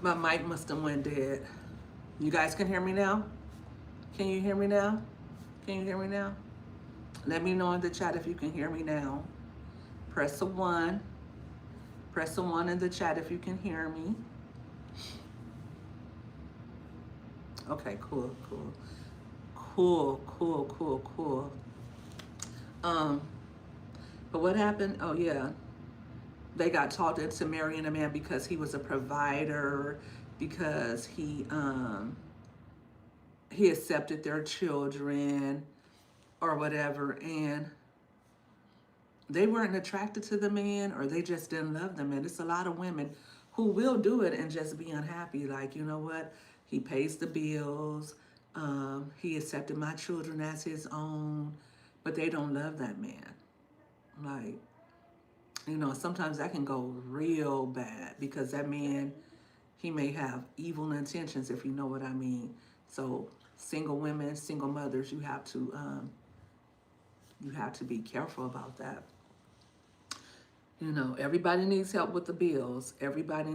My mic must have went dead. You guys can hear me now? Can you hear me now? Can you hear me now? Let me know in the chat if you can hear me now. Press a one. Press a one in the chat if you can hear me. Okay, cool, cool. Cool, cool, cool, cool. Um, but what happened? Oh yeah. They got talked into marrying a man because he was a provider, because he accepted their children or whatever, and they weren't attracted to the man, or they just didn't love the man. It's a lot of women who will do it and just be unhappy. Like, you know what? He pays the bills. He accepted my children as his own, but they don't love that man. Like, sometimes that can go real bad because that man, he may have evil intentions, if you know what I mean. So, single women, single mothers, you have to be careful about that. Everybody needs help with the bills. Everybody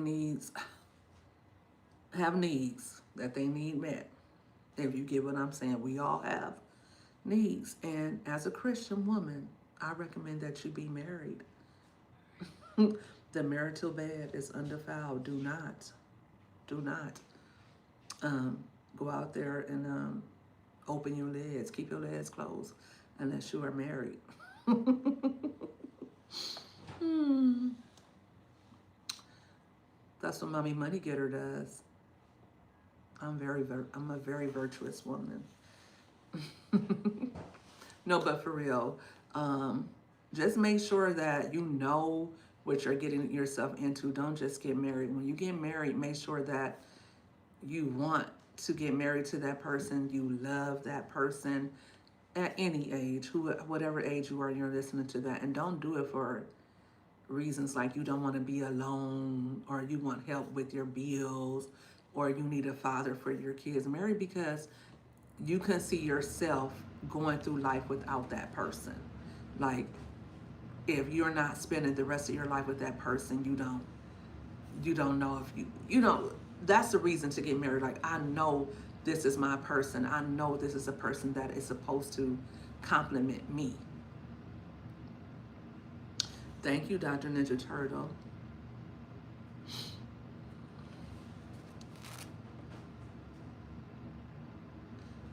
have needs that they need met. If you get what I'm saying, we all have needs. And as a Christian woman, I recommend that you be married. The marital bed is undefiled. Do not um, go out there and open your legs. Keep your legs closed unless you are married. Hmm. That's what Mommy Money Getter does. I'm a very virtuous woman. No, but for real, um, just make sure that you know what you're getting yourself into. Don't just get married. When you get married, make sure that you want to get married to that person. You love that person at any age, whatever age you are. You're listening to that, and don't do it for reasons like you don't want to be alone, or you want help with your bills, or you need a father for your kids. Marry because you can see yourself going through life without that person. Like, if you're not spending the rest of your life with that person, you don't know if that's the reason to get married. Like, I know this is my person. I know this is a person that is supposed to compliment me. Thank you, Dr. Ninja Turtle.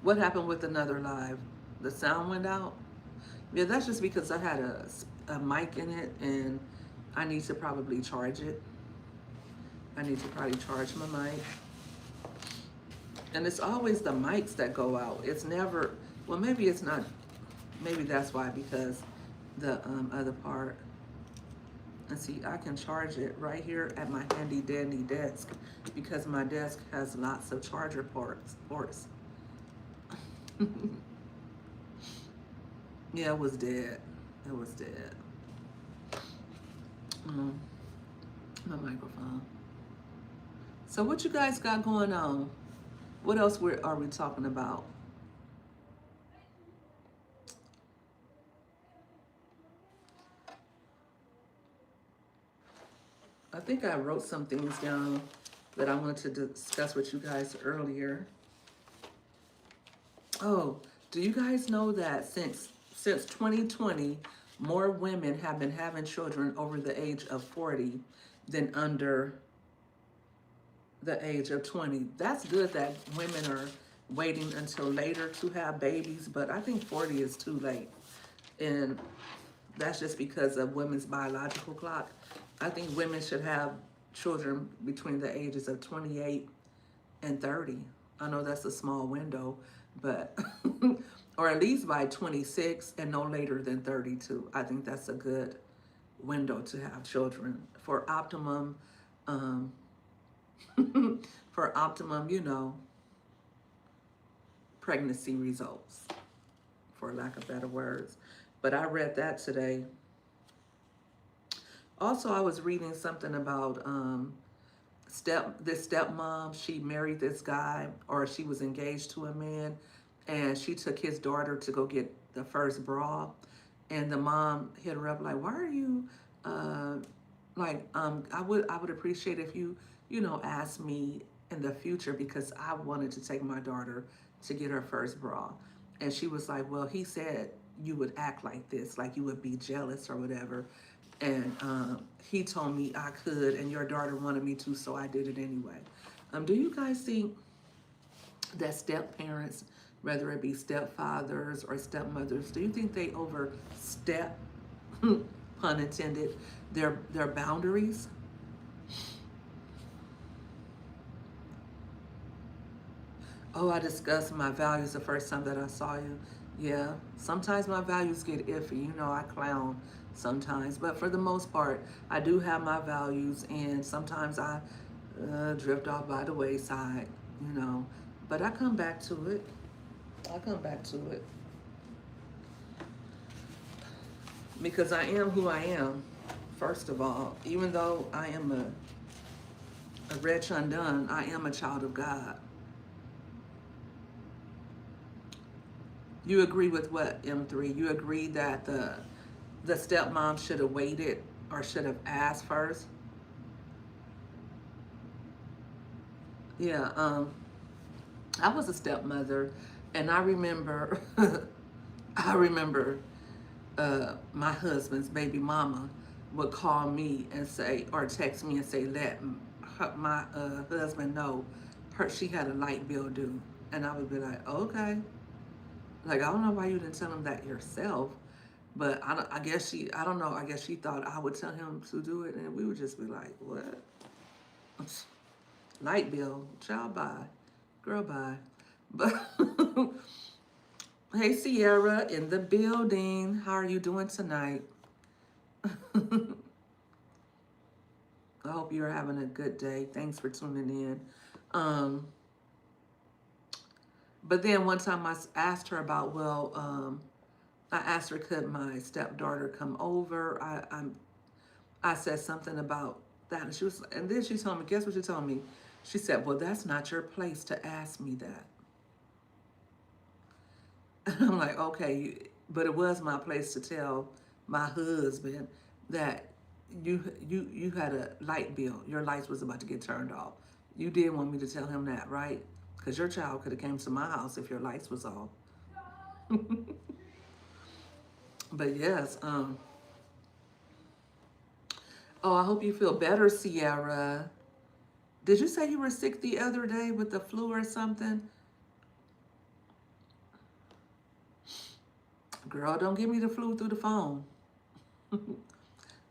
What happened with another live? The sound went out? Yeah, that's just because I had a mic in it, and I need to probably charge it. I need to probably charge my mic. And it's always the mics that go out. It's never, well, maybe it's not, maybe that's why, because the other part. And see, I can charge it right here at my handy dandy desk because my desk has lots of charger ports. Yeah, it was dead. It was dead. Mm, my microphone. So what you guys got going on? What else are we talking about? I think I wrote some things down that I wanted to discuss with you guys earlier. Oh, do you guys know that since 2020, more women have been having children over the age of 40 than under the age of 20? That's good that women are waiting until later to have babies, but I think 40 is too late. And that's just because of women's biological clock. I think women should have children between the ages of 28 and 30. I know that's a small window, but, or at least by 26 and no later than 32. I think that's a good window to have children for optimum, um, for optimum, pregnancy results, for lack of better words. But I read that today. Also, I was reading something about this stepmom. She married this guy, or she was engaged to a man, and she took his daughter to go get the first bra, and the mom hit her up like, "Why are you uh, I would appreciate if you ask me in the future because I wanted to take my daughter to get her first bra." And she was like, "Well, he said you would act like this, like you would be jealous or whatever." And he told me I could, and your daughter wanted me to, so I did it anyway. Do you guys think that step parents, whether it be stepfathers or stepmothers, do you think they overstep, pun intended, their boundaries? Oh, I discussed my values the first time that I saw you. Yeah, sometimes my values get iffy. I clown sometimes, but for the most part, I do have my values, and sometimes I drift off by the wayside, you know. But I come back to it. I come back to it because I am who I am. First of all, even though I am a wretch undone, I am a child of God. You agree with what, M3? You agree that the stepmom should have waited or should have asked first? Yeah, I was a stepmother, and I remember, I remember my husband's baby mama would call me and say, or text me and say, let my husband know she had a light bill due, and I would be like, okay. Like, I don't know why you didn't tell him that yourself, but I guess I don't know, I guess she thought I would tell him to do it, and we would just be like, what? Light bill, child, bye. Girl, bye. But, hey, Sierra in the building. How are you doing tonight? I hope you're having a good day. Thanks for tuning in. Um, but then one time I asked her about, well, I asked her, could my stepdaughter come over? I said something about that, and then she told me, guess what she told me? She said, well, that's not your place to ask me that. And I'm like, okay, but it was my place to tell my husband that you had a light bill. Your lights was about to get turned off. You did want me to tell him that, right? Because your child could have came to my house if your lights was off. But yes, oh, I hope you feel better, Sierra. Did you say you were sick the other day with the flu or something? Girl, don't give me the flu through the phone.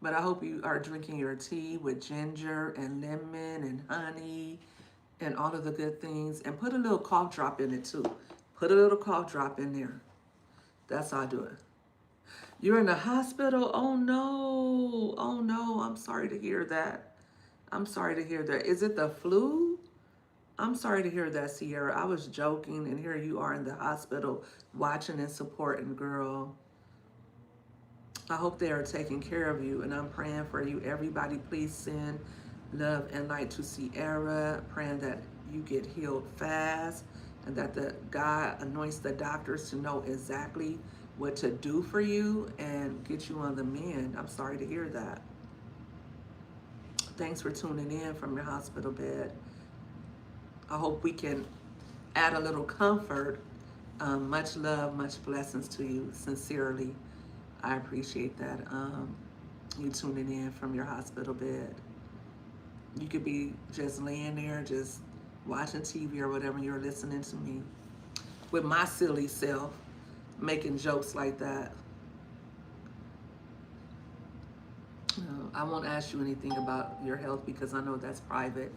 But I hope you are drinking your tea with ginger and lemon and honey and all of the good things. And put a little cough drop in it too. Put a little cough drop in there. That's how I do it. You're in the hospital? Oh no. Oh no. I'm sorry to hear that. I'm sorry to hear that. Is it the flu? I'm sorry to hear that, Sierra. I was joking, and here you are in the hospital watching and supporting, girl. I hope they are taking care of you, and I'm praying for you. Everybody, please send love and light to Sierra, praying that you get healed fast and that the God anoints the doctors to know exactly what to do for you and get you on the mend. I'm sorry to hear that. Thanks for tuning in from your hospital bed. I hope we can add a little comfort. Much love, much blessings to you. Sincerely, I appreciate that. You tuning in from your hospital bed. You could be just laying there, just watching TV or whatever, and you're listening to me with my silly self making jokes like that. I won't ask you anything about your health because I know that's private.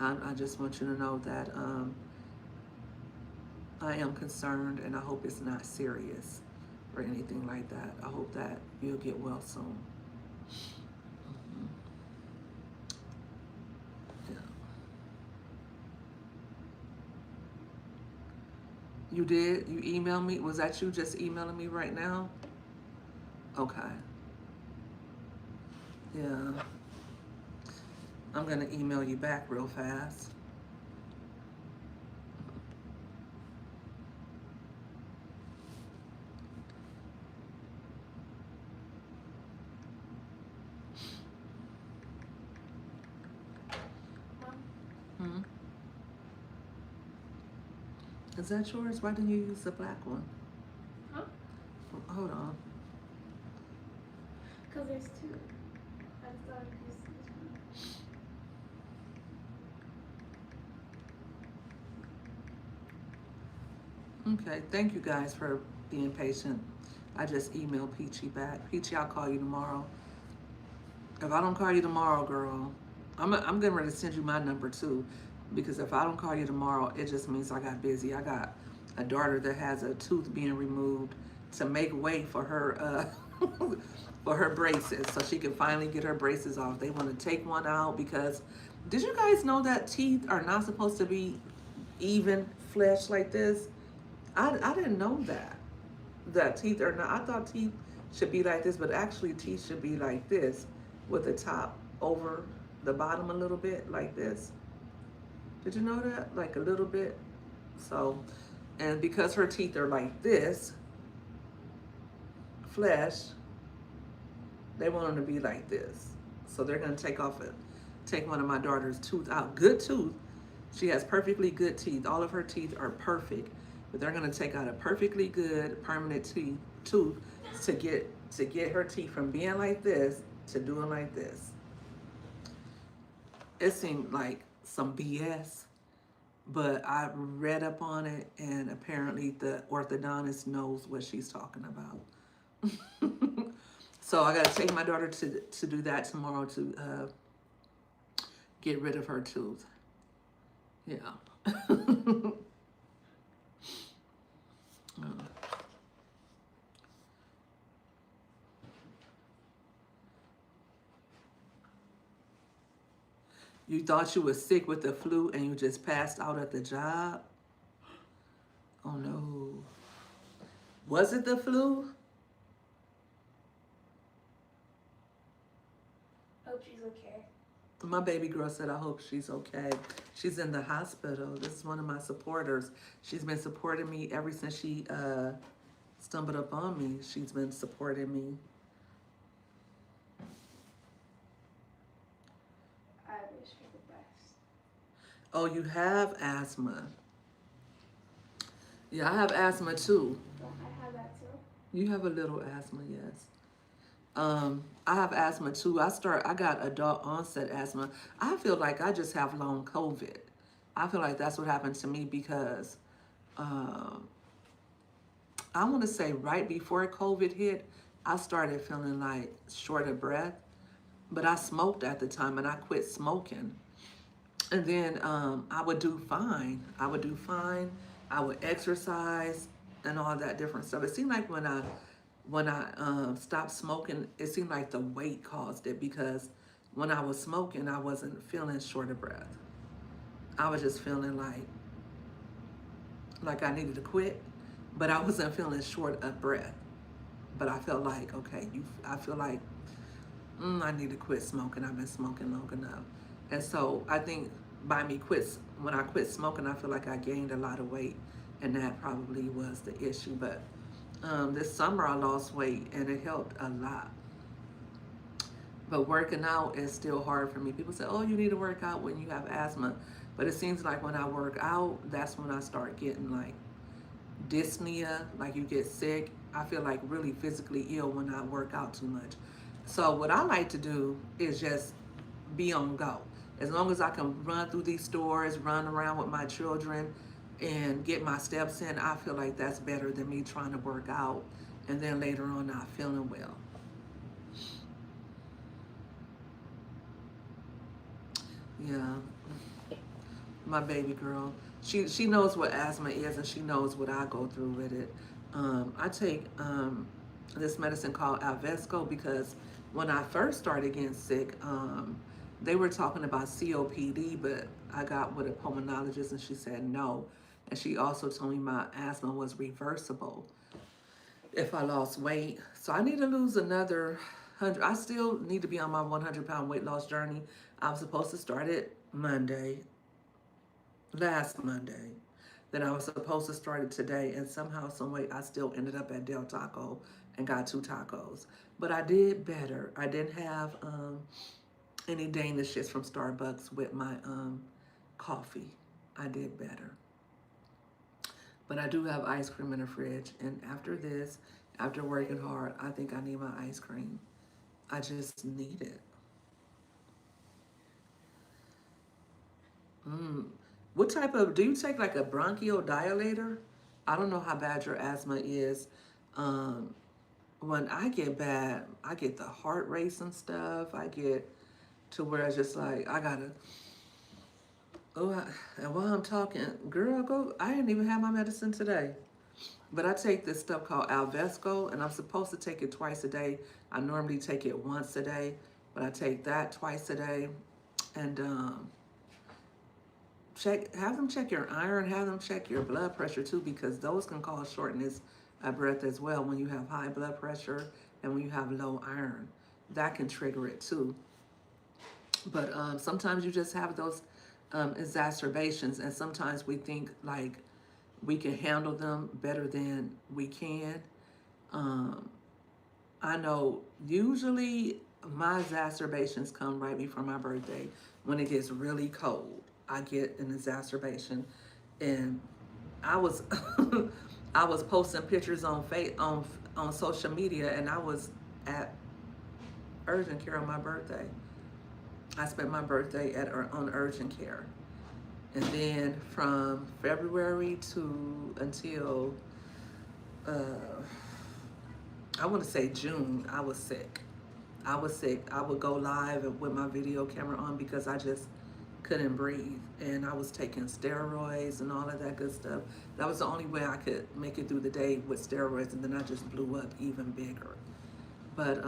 I just want you to know that I am concerned, and I hope it's not serious or anything like that. I hope that you'll get well soon. Yeah. You did? You emailed me? Was that you just emailing me right now? Okay. Yeah. I'm going to email you back real fast. Hmm? Is that yours? Why didn't you use the black one? Huh? Hold on. Because there's two. I just thought I'd use this one. Okay. Thank you guys for being patient. I just emailed Peachy back. Peachy, I'll call you tomorrow. If I don't call you tomorrow, girl, I'm getting ready to send you my number too, because if I don't call you tomorrow, it just means I got busy. I got a daughter that has a tooth being removed to make way for her for her braces, so she can finally get her braces off. They want to take one out because did you guys know that teeth are not supposed to be even flesh like this? I didn't know that teeth are not. I thought teeth should be like this, but actually teeth should be like this with the top over the bottom a little bit like this. Did you know that? Like a little bit. So, and because her teeth are like this, flesh, they want them to be like this. So they're gonna take one of my daughter's tooth out. Good tooth. She has perfectly good teeth. All of her teeth are perfect. But they're gonna take out a perfectly good permanent tooth to get her teeth from being like this to doing like this. It seemed like some BS, but I read up on it, and apparently the orthodontist knows what she's talking about. So I gotta take my daughter to do that tomorrow to get rid of her tooth. Yeah. You thought you were sick with the flu and you just passed out at the job? Oh no. Was it the flu? Hope she's okay. My baby girl said, I hope she's okay. She's in the hospital. This is one of my supporters. She's been supporting me ever since she stumbled up on me. She's been supporting me. I wish for the best. Oh, you have asthma. Yeah, I have asthma too. Well, I have that too. You have a little asthma, yes. I have asthma too. I got adult onset asthma. I feel like I just have long COVID. I feel like that's what happened to me because I want to say right before COVID hit, I started feeling like short of breath. But I smoked at the time and I quit smoking. And then I would do fine. I would exercise and all that different stuff. It seemed like when I stopped smoking, it seemed like the weight caused it because when I was smoking, I wasn't feeling short of breath. I was just feeling like I needed to quit, but I wasn't feeling short of breath. But I felt like, okay, I feel like I need to quit smoking. I've been smoking long enough. And so I think by me when I quit smoking, I feel like I gained a lot of weight, and that probably was the issue. But this summer I lost weight, and it helped a lot. But working out is still hard for me. People say, oh, you need to work out when you have asthma. But it seems like when I work out, that's when I start getting like dyspnea, like you get sick. I feel like really physically ill when I work out too much. So what I like to do is just be on go. As long as I can run through these stores, run around with my children, and get my steps in, I feel like that's better than me trying to work out and then later on not feeling well. Yeah, my baby girl. She knows what asthma is, and she knows what I go through with it. I take this medicine called Alvesco because when I first started getting sick, they were talking about COPD, but I got with a pulmonologist and she said no. And she also told me my asthma was reversible if I lost weight. So I need to lose another 100. I still need to be on my 100-pound weight loss journey. I was supposed to start it last Monday. Then I was supposed to start it today, and somehow, some way, I still ended up at Del Taco and got 2 tacos. But I did better. I didn't have any Danish shits from Starbucks with my coffee. I did better. But I do have ice cream in the fridge, and after this, after working hard, I think I need my ice cream. I just need it. Mm. What type of, do you take like a bronchodilator? I don't know how bad your asthma is. Um, when I get bad, I get the heart race and stuff. I get to where it's just like, I gotta, and while I'm talking, girl, go, I didn't even have my medicine today. But I take this stuff called Alvesco, and I'm supposed to take it twice a day. I normally take it once a day, but I take that twice a day. And have them check your iron, have them check your blood pressure too, because those can cause shortness of breath as well when you have high blood pressure and when you have low iron. That can trigger it too. But sometimes you just have those exacerbations, and sometimes we think like we can handle them better than we can. Um, I know usually my exacerbations come right before my birthday. When it gets really cold, I get an exacerbation, and I was I was posting pictures on social media, and I was at urgent care on my birthday. I spent my birthday on urgent care, and then from February to until uh, I want to say June, I was sick. I was sick. I would go live with my video camera on because I just couldn't breathe. And I was taking steroids and all of that good stuff. That was the only way I could make it through the day with steroids, and then I just blew up even bigger. But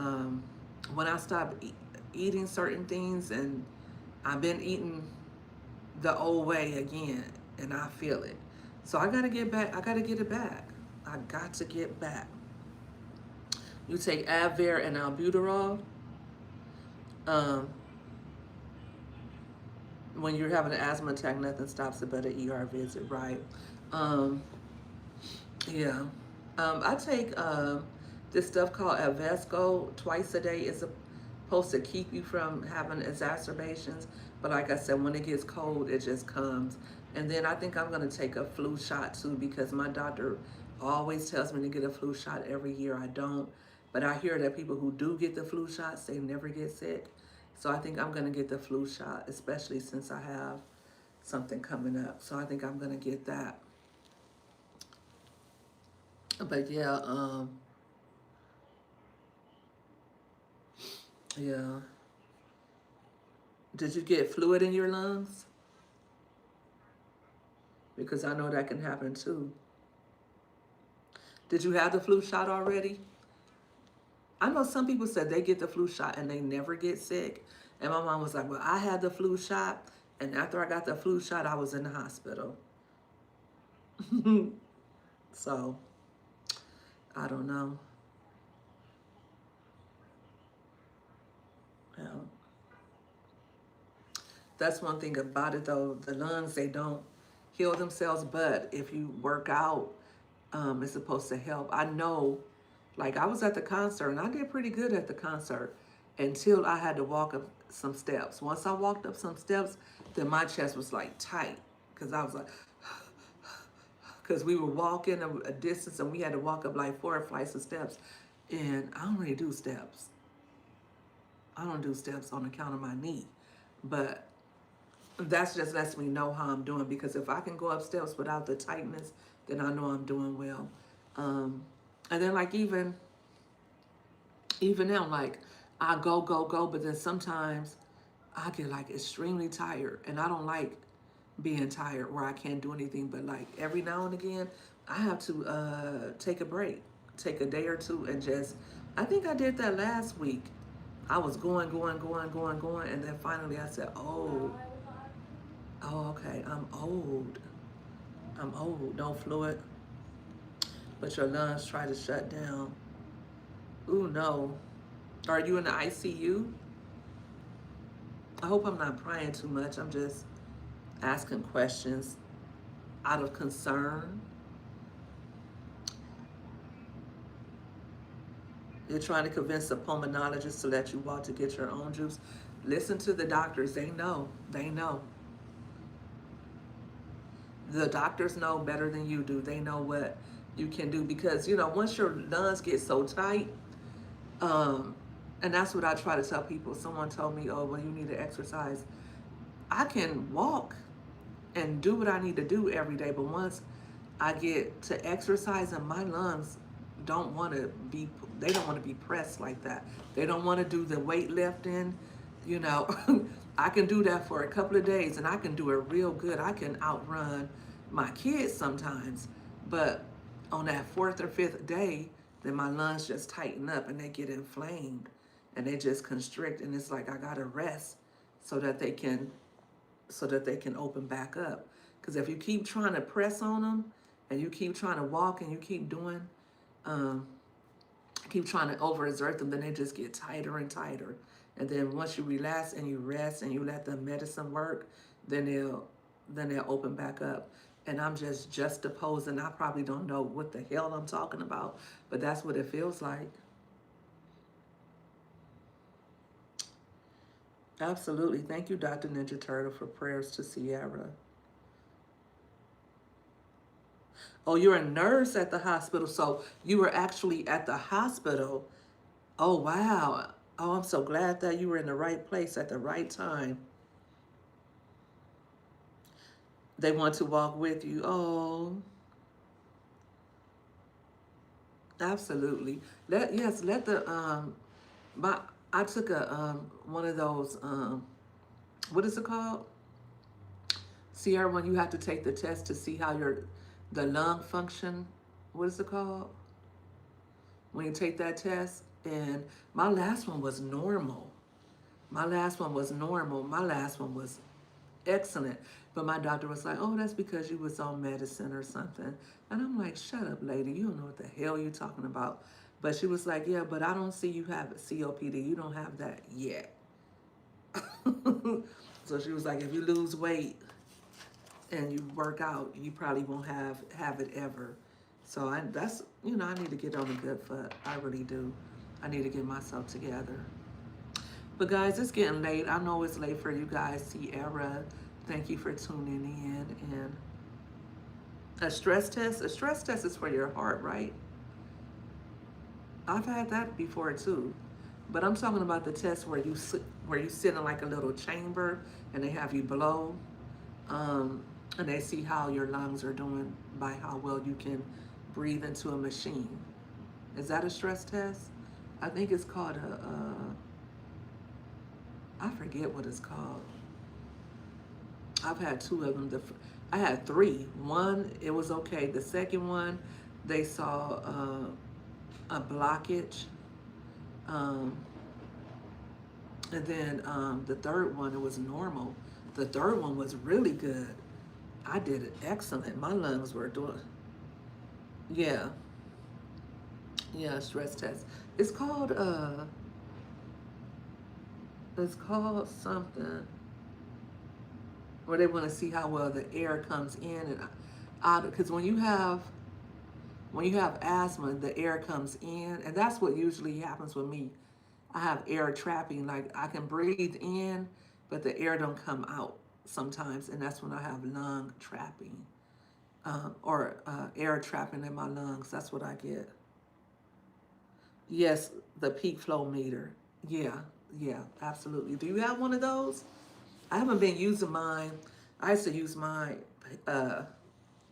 when I stopped eating certain things, and I've been eating the old way again, and I feel it. So I gotta get back. I gotta get it back. I got to get back. You take Advair and albuterol. Um, when you're having an asthma attack, nothing stops it but an ER visit, right? Um, yeah. I take this stuff called Avesco twice a day. It's supposed to keep you from having exacerbations. But like I said, when it gets cold, it just comes. And then I think I'm going to take a flu shot too, because my doctor always tells me to get a flu shot every year. I don't. But I hear that people who do get the flu shots, they never get sick. So I think I'm going to get the flu shot, especially since I have something coming up. So I think I'm going to get that. But yeah, yeah. Did you get fluid in your lungs? Because I know that can happen too. Did you have the flu shot already? I know some people said they get the flu shot and they never get sick. And my mom was like, well, I had the flu shot, and after I got the flu shot, I was in the hospital. So, I don't know. That's one thing about it though. The lungs, they don't heal themselves, but if you work out, it's supposed to help. I know, like I was at the concert and I did pretty good at the concert until I had to walk up some steps. Once I walked up some steps, then my chest was like tight because I was like, because we were walking a distance and we had to walk up like 4 flights of steps. And I don't really do steps. I don't do steps on account of my knee. But that's just lets me know how I'm doing, because if I can go up steps without the tightness, then I know I'm doing well. And then like even now, like I go, but then sometimes I get like extremely tired, and I don't like being tired where I can't do anything. But like every now and again, I have to take a break, take a day or two, and just. I think I did that last week. I was going, and then finally I said, oh, okay, I'm old. I'm old. No fluid, but your lungs try to shut down. Ooh, no. Are you in the ICU? I hope I'm not prying too much. I'm just asking questions out of concern. You're trying to convince the pulmonologist to let you walk to get your own juice. Listen to the doctors. They know. They know. The doctors know better than you do. They know what you can do, because, once your lungs get so tight, um, and that's what I try to tell people. Someone told me, oh, well, you need to exercise. I can walk and do what I need to do every day, but once I get to exercise, and my lungs don't want to be, they don't want to be pressed like that. They don't want to do the weightlifting, you know. I can do that for a couple of days and I can do it real good. I can outrun my kids sometimes, but on that fourth or fifth day, then my lungs just tighten up and they get inflamed and they just constrict, and it's like I gotta rest so that they can open back up. Because if you keep trying to press on them and you keep trying to walk and you keep doing, keep trying to overexert them, then they just get tighter and tighter. And then once you relax and you rest and you let the medicine work, then they'll open back up. And I'm just juxtaposing. I probably don't know what the hell I'm talking about, but that's what it feels like. Absolutely. Thank you, Dr. Ninja Turtle, for prayers to Sierra. Oh, you're a nurse at the hospital. So you were actually at the hospital. Oh, wow. Oh, I'm so glad that you were in the right place at the right time. They want to walk with you. Oh, absolutely. Let the my I took a one of those what is it called? Sierra, when you have to take the test to see how the lung function, what is it called? When you take that test, and my last one was normal. My last one was normal. My last one was excellent. But my doctor was like, oh, that's because you was on medicine or something. And I'm like, shut up, lady. You don't know what the hell you're talking about. But she was like, yeah, but I don't see you have COPD. You don't have that yet. So she was like, if you lose weight and you work out, you probably won't have it ever. So I need to get on a good foot. I really do. I need to get myself together. But guys, it's getting late. I know it's late for you guys. Sierra, thank you for tuning in. And a stress test is for your heart, right? I've had that before too. But I'm talking about the test where you sit in like a little chamber and they have you blow. And they see how your lungs are doing by how well you can breathe into a machine. Is that a stress test? I think it's called I forget what it's called. I've had two of them. I had three. One, it was okay. The second one, they saw a blockage. And then the third one, it was normal. The third one was really good. I did it excellent. My lungs were doing, yeah, stress test. It's called something. where they want to see how well the air comes in and out. Because when you have asthma, the air comes in, and that's what usually happens with me. I have air trapping, like I can breathe in, but the air don't come out sometimes, and that's when I have lung trapping, or air trapping in my lungs. That's what I get. Yes, the peak flow meter. Yeah, yeah, absolutely. Do you have one of those? I haven't been using mine. I used to use uh,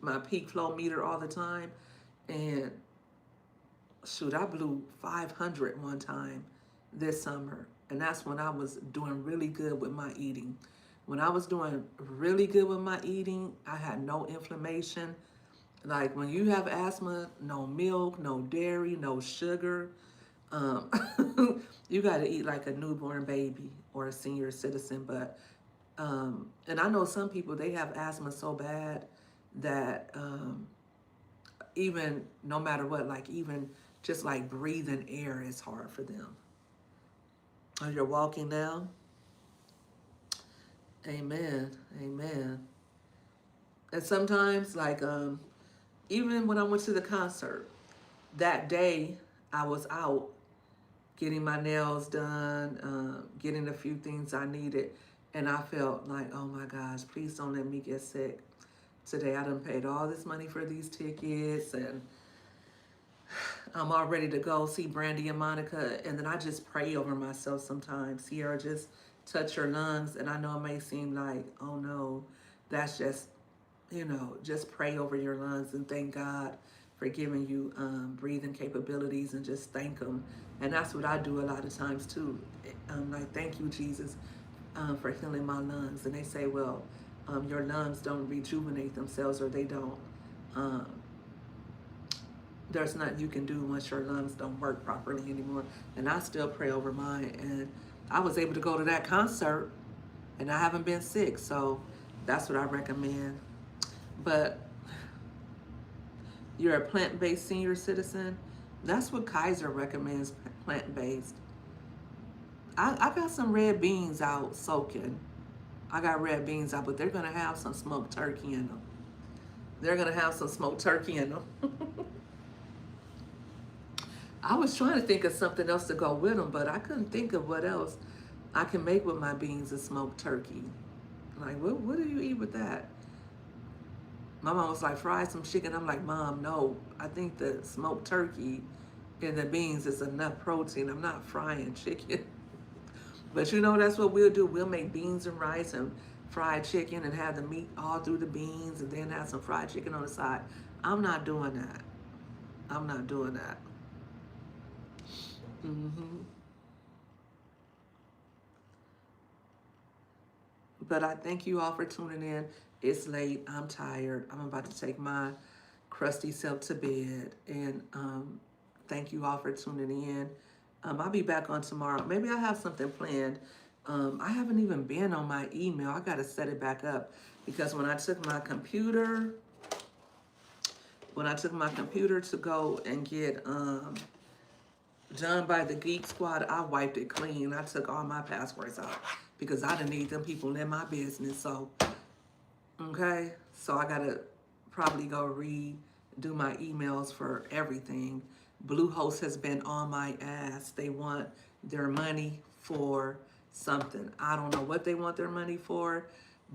my peak flow meter all the time, and shoot, I blew 500 one time this summer, and that's when I was doing really good with my eating. When I was doing really good with my eating, I had no inflammation. Like when you have asthma, no milk, no dairy, no sugar. Um, you got to eat like a newborn baby or a senior citizen. But and I know some people, they have asthma so bad that even no matter what, like even just like breathing air is hard for them. As you're walking down, amen, amen. And sometimes, like even when I went to the concert that day, I was out getting my nails done, getting a few things I needed, and I felt like, oh my gosh, please don't let me get sick today. I done paid all this money for these tickets, and I'm all ready to go see Brandy and Monica, and then I just pray over myself sometimes. Sierra, just touch your lungs, and I know it may seem like, oh no, that's just, just pray over your lungs and thank God for giving you breathing capabilities and just thank Him. And that's what I do a lot of times too. Like, thank you, Jesus, for healing my lungs. And they say, well, your lungs don't rejuvenate themselves, or they don't. Um, there's nothing you can do once your lungs don't work properly anymore. And I still pray over mine. And I was able to go to that concert, and I haven't been sick. So that's what I recommend. But you're a plant-based senior citizen. That's what Kaiser recommends, plant-based. I got some red beans out soaking. I got red beans out, but they're going to have some smoked turkey in them. They're going to have some smoked turkey in them. I was trying to think of something else to go with them, but I couldn't think of what else I can make with my beans and smoked turkey. Like, what do you eat with that? My mom was like, fry some chicken. I'm like, Mom, no. I think the smoked turkey and the beans is enough protein. I'm not frying chicken. But that's what we'll do. We'll make beans and rice and fried chicken and have the meat all through the beans and then have some fried chicken on the side. I'm not doing that. I'm not doing that. hmm But I thank you all for tuning in. It's late. I'm tired. I'm about to take my crusty self to bed. And thank you all for tuning in. I'll be back on tomorrow. Maybe I have something planned. I haven't even been on my email. I got to set it back up because when I took my computer to go and get done by the Geek Squad, I wiped it clean. I took all my passwords out because I didn't need them people in my business. So, okay. So I got to probably go redo my emails for everything. Bluehost has been on my ass. They want their money for something. I don't know what they want their money for,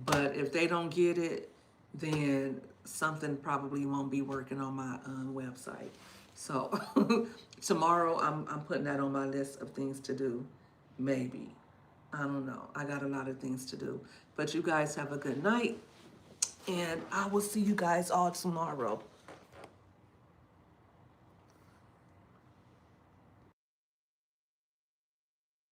but if they don't get it, then something probably won't be working on my website. So tomorrow I'm putting that on my list of things to do. Maybe. I don't know. I got a lot of things to do. But you guys have a good night, and I will see you guys all tomorrow.